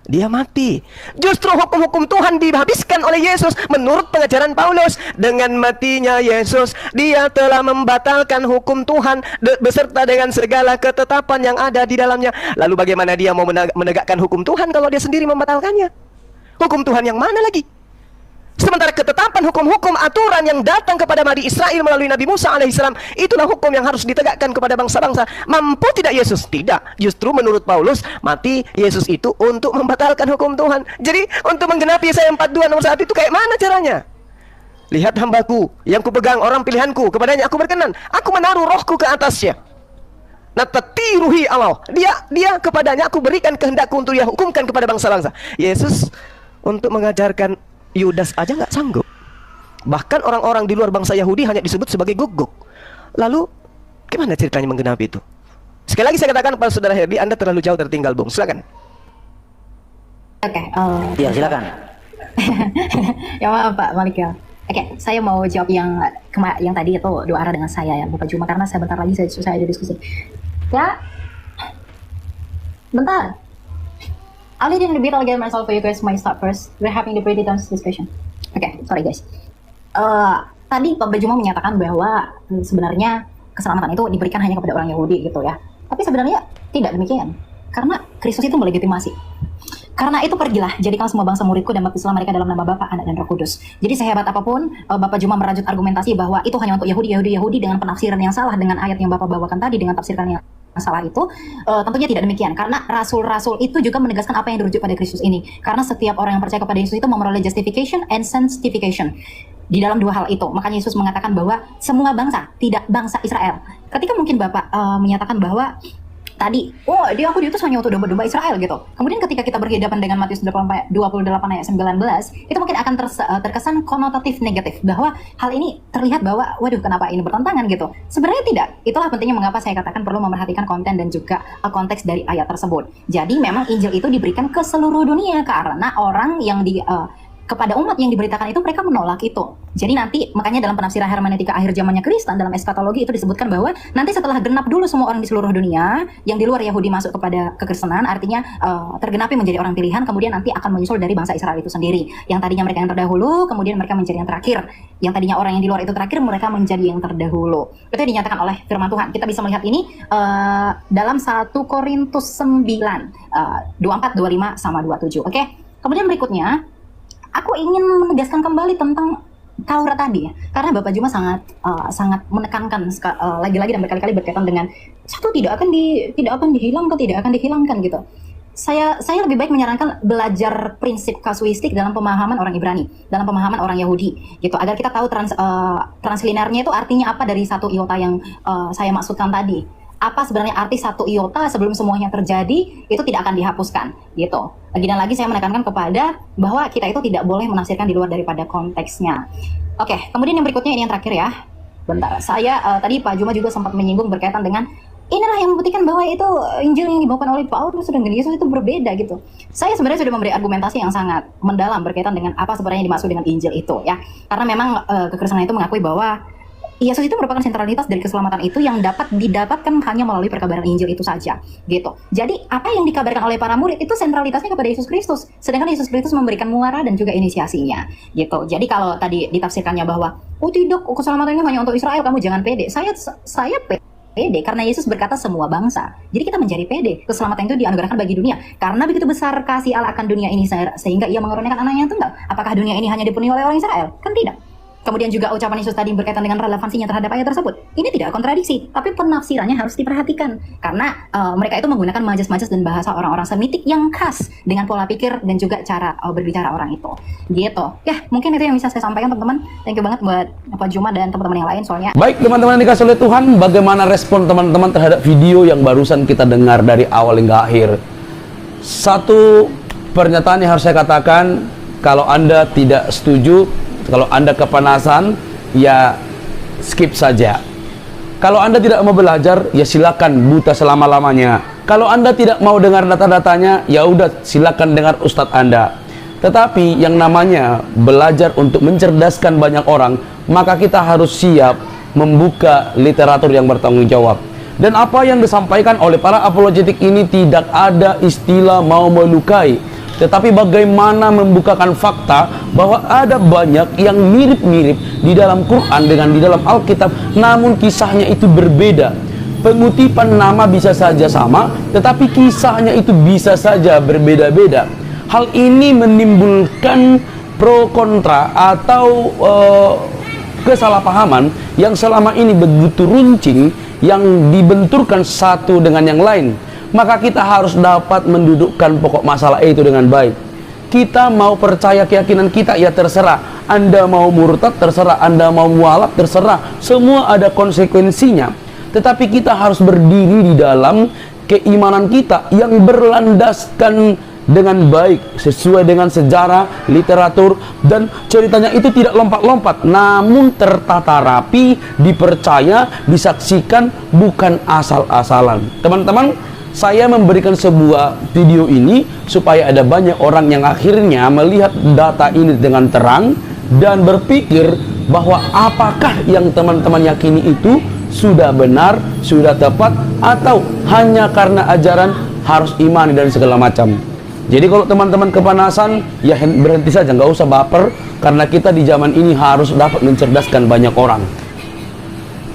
Dia mati. Justru hukum-hukum Tuhan dihabiskan oleh Yesus menurut pengajaran Paulus. Dengan matinya Yesus, dia telah membatalkan hukum Tuhan beserta dengan segala ketetapan yang ada di dalamnya. Lalu bagaimana dia mau menegakkan hukum Tuhan kalau dia sendiri membatalkannya? Hukum Tuhan yang mana lagi? Sementara ketetapan hukum-hukum aturan yang datang kepada Bani Israel melalui Nabi Musa alaihissalam, itulah hukum yang harus ditegakkan kepada bangsa-bangsa. Mampu tidak Yesus? Tidak. Justru menurut Paulus, mati Yesus itu untuk membatalkan hukum Tuhan. Jadi untuk menggenapi Yesaya 42 nomor 1 itu kayak mana caranya? Lihat hambaku yang kupegang, orang pilihanku, kepadanya aku berkenan, aku menaruh rohku ke atasnya. Natatiruhi Allah, dia kepadanya aku berikan kehendakku untuk dia hukumkan kepada bangsa-bangsa. Yesus untuk mengajarkan Yudas aja nggak sanggup. Bahkan orang-orang di luar bangsa Yahudi hanya disebut sebagai guguk. Lalu gimana ceritanya menggenapi itu? Sekali lagi saya katakan pada saudara Herdi, Anda terlalu jauh tertinggal, Bung. Silakan. Oke, Ya, silakan. ya maaf Pak Malik ya. Oke, saya mau jawab yang tadi itu dua arah dengan saya ya, Bapak Juma, karena saya bentar lagi saya ada diskusi. Ya, bentar. I'll lead in a bit again myself for you guys might start first. We're having the pretty tense discussion. Oke, sorry guys. Tadi Pak Juma menyatakan bahwa sebenarnya keselamatan itu diberikan hanya kepada orang Yahudi gitu ya. Tapi sebenarnya tidak demikian. Karena Kristus itu melegitimasi. Karena itu pergilah, jadikan semua bangsa muridku dan baptislah mereka dalam nama Bapa, Anak dan Roh Kudus. Jadi sehebat apapun Bapak Juma merajut argumentasi bahwa itu hanya untuk Yahudi dengan penafsiran yang salah dengan ayat yang Bapak bawakan tadi dengan tafsiran yang salah itu, tentunya tidak demikian. Karena rasul-rasul itu juga menegaskan apa yang dirujuk pada Kristus ini. Karena setiap orang yang percaya kepada Yesus itu memperoleh justification and sanctification. Di dalam dua hal itu, makanya Yesus mengatakan bahwa semua bangsa, tidak bangsa Israel. Ketika mungkin Bapak menyatakan bahwa tadi, dia aku diutus hanya untuk domba-domba Israel gitu. Kemudian ketika kita berhadapan dengan Matius 28 ayat 19, itu mungkin akan terkesan konotatif negatif, bahwa hal ini terlihat bahwa, waduh kenapa ini bertentangan gitu. Sebenarnya tidak. Itulah pentingnya mengapa saya katakan perlu memperhatikan konten dan juga konteks dari ayat tersebut. Jadi memang Injil itu diberikan ke seluruh dunia, karena orang yang kepada umat yang diberitakan itu mereka menolak itu. Jadi nanti makanya dalam penafsiran hermeneutika akhir zamannya Kristen dalam eskatologi itu disebutkan bahwa nanti setelah genap dulu semua orang di seluruh dunia yang di luar Yahudi masuk kepada kekristenan, artinya tergenapi menjadi orang pilihan, kemudian nanti akan menyusul dari bangsa Israel itu sendiri. Yang tadinya mereka yang terdahulu, kemudian mereka menjadi yang terakhir. Yang tadinya orang yang di luar itu terakhir, mereka menjadi yang terdahulu. Itu yang dinyatakan oleh firman Tuhan. Kita bisa melihat ini dalam 1 Korintus 9 24, 25 sama 27. Oke. Kemudian berikutnya aku ingin menegaskan kembali tentang Taurat tadi ya, karena Bapak Juma sangat menekankan lagi-lagi dan berkali-kali berkaitan dengan satu tidak akan dihilangkan gitu. Saya lebih baik menyarankan belajar prinsip kasuistik dalam pemahaman orang Ibrani, dalam pemahaman orang Yahudi gitu, agar kita tahu translinernya itu artinya apa dari satu iota yang saya maksudkan tadi. Apa sebenarnya arti satu iota sebelum semuanya terjadi itu tidak akan dihapuskan gitu. Lagi dan lagi saya menekankan kepada bahwa kita itu tidak boleh menafsirkan di luar daripada konteksnya. Oke, kemudian yang berikutnya ini yang terakhir ya. Bentar, saya tadi Pak Juma juga sempat menyinggung berkaitan dengan inilah yang membuktikan bahwa itu Injil yang dibawakan oleh Paulus dan Yesus itu berbeda gitu. Saya sebenarnya sudah memberi argumentasi yang sangat mendalam berkaitan dengan apa sebenarnya yang dimaksud dengan Injil itu ya. Karena memang kekristenan itu mengakui bahwa Yesus itu merupakan sentralitas dari keselamatan itu yang dapat didapatkan hanya melalui perkabaran Injil itu saja, gitu. Jadi apa yang dikabarkan oleh para murid itu sentralitasnya kepada Yesus Kristus, sedangkan Yesus Kristus memberikan muara dan juga inisiasinya, gitu. Jadi kalau tadi ditafsirkannya bahwa oh tidak, keselamatan ini hanya untuk Israel, kamu jangan pede. Saya pede karena Yesus berkata semua bangsa. Jadi kita menjadi pede. Keselamatan itu dianugerahkan bagi dunia. Karena begitu besar kasih Allah akan dunia ini sehingga Ia mengaruniakan anaknya yang tunggal. Apakah dunia ini hanya dipenuhi oleh orang Israel? Kan tidak. Kemudian juga ucapan Yesus tadi berkaitan dengan relevansinya terhadap ayat tersebut. Ini tidak kontradiksi, tapi penafsirannya harus diperhatikan. Karena mereka itu menggunakan majas-majas dan bahasa orang-orang Semitik yang khas dengan pola pikir dan juga cara berbicara orang itu. Gitu. Ya, mungkin itu yang bisa saya sampaikan teman-teman. Thank you banget buat Pak Juma dan teman-teman yang lain soalnya. Baik teman-teman yang dikasih oleh Tuhan, bagaimana respon teman-teman terhadap video yang barusan kita dengar dari awal hingga akhir? Satu pernyataan yang harus saya katakan, kalau Anda tidak setuju, kalau Anda kepanasan, ya skip saja. Kalau Anda tidak mau belajar, ya silakan buta selama-lamanya. Kalau Anda tidak mau dengar data-datanya, ya udah silakan dengar Ustadz Anda. Tetapi yang namanya belajar untuk mencerdaskan banyak orang, maka kita harus siap membuka literatur yang bertanggung jawab. Dan apa yang disampaikan oleh para apologetik ini tidak ada istilah mau melukai, tetapi bagaimana membukakan fakta bahwa ada banyak yang mirip-mirip di dalam Quran dengan di dalam Alkitab, namun kisahnya itu berbeda. Pengutipan nama bisa saja sama, tetapi kisahnya itu bisa saja berbeda-beda. Hal ini menimbulkan pro kontra atau kesalahpahaman yang selama ini begitu runcing, yang dibenturkan satu dengan yang lain. Maka kita harus dapat mendudukkan pokok masalah itu dengan baik. Kita mau percaya keyakinan kita, ya terserah. Anda mau murtad, terserah. Anda mau mualaf, terserah. Semua ada konsekuensinya. Tetapi kita harus berdiri di dalam keimanan kita yang berlandaskan dengan baik, sesuai dengan sejarah, literatur, dan ceritanya itu tidak lompat-lompat, namun tertata rapi, dipercaya, disaksikan, bukan asal-asalan. Teman-teman, saya memberikan sebuah video ini supaya ada banyak orang yang akhirnya melihat data ini dengan terang dan berpikir bahwa apakah yang teman-teman yakini itu sudah benar, sudah tepat, atau hanya karena ajaran harus imani dan segala macam. Jadi kalau teman-teman kepanasan, ya berhenti saja, nggak usah baper, karena kita di zaman ini harus dapat mencerdaskan banyak orang.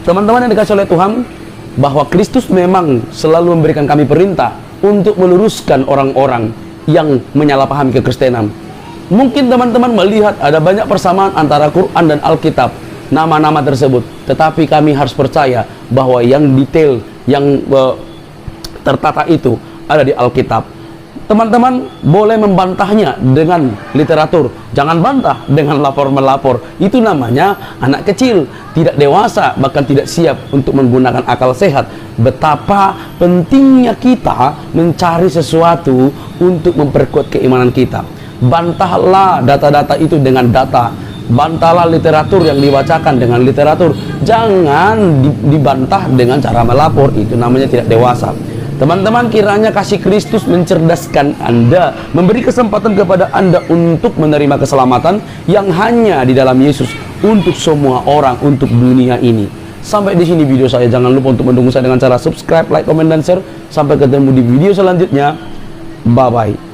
Teman-teman yang dikasih oleh Tuhan, bahwa Kristus memang selalu memberikan kami perintah untuk meluruskan orang-orang yang menyalahpahami kekristenan. Mungkin teman-teman melihat ada banyak persamaan antara Quran dan Alkitab, nama-nama tersebut, tetapi kami harus percaya bahwa yang detail, yang tertata itu ada di Alkitab. Teman-teman boleh membantahnya dengan literatur, jangan bantah dengan lapor-melapor. Itu namanya anak kecil, tidak dewasa, bahkan tidak siap untuk menggunakan akal sehat. Betapa pentingnya kita mencari sesuatu untuk memperkuat keimanan kita. Bantahlah data-data itu dengan data, bantahlah literatur yang dibacakan dengan literatur. Jangan dibantah dengan cara melapor, itu namanya tidak dewasa. Teman-teman, kiranya kasih Kristus mencerdaskan Anda, memberi kesempatan kepada Anda untuk menerima keselamatan yang hanya di dalam Yesus untuk semua orang, untuk dunia ini. Sampai di sini video saya. Jangan lupa untuk mendukung saya dengan cara subscribe, like, komen, dan share. Sampai ketemu di video selanjutnya. Bye-bye.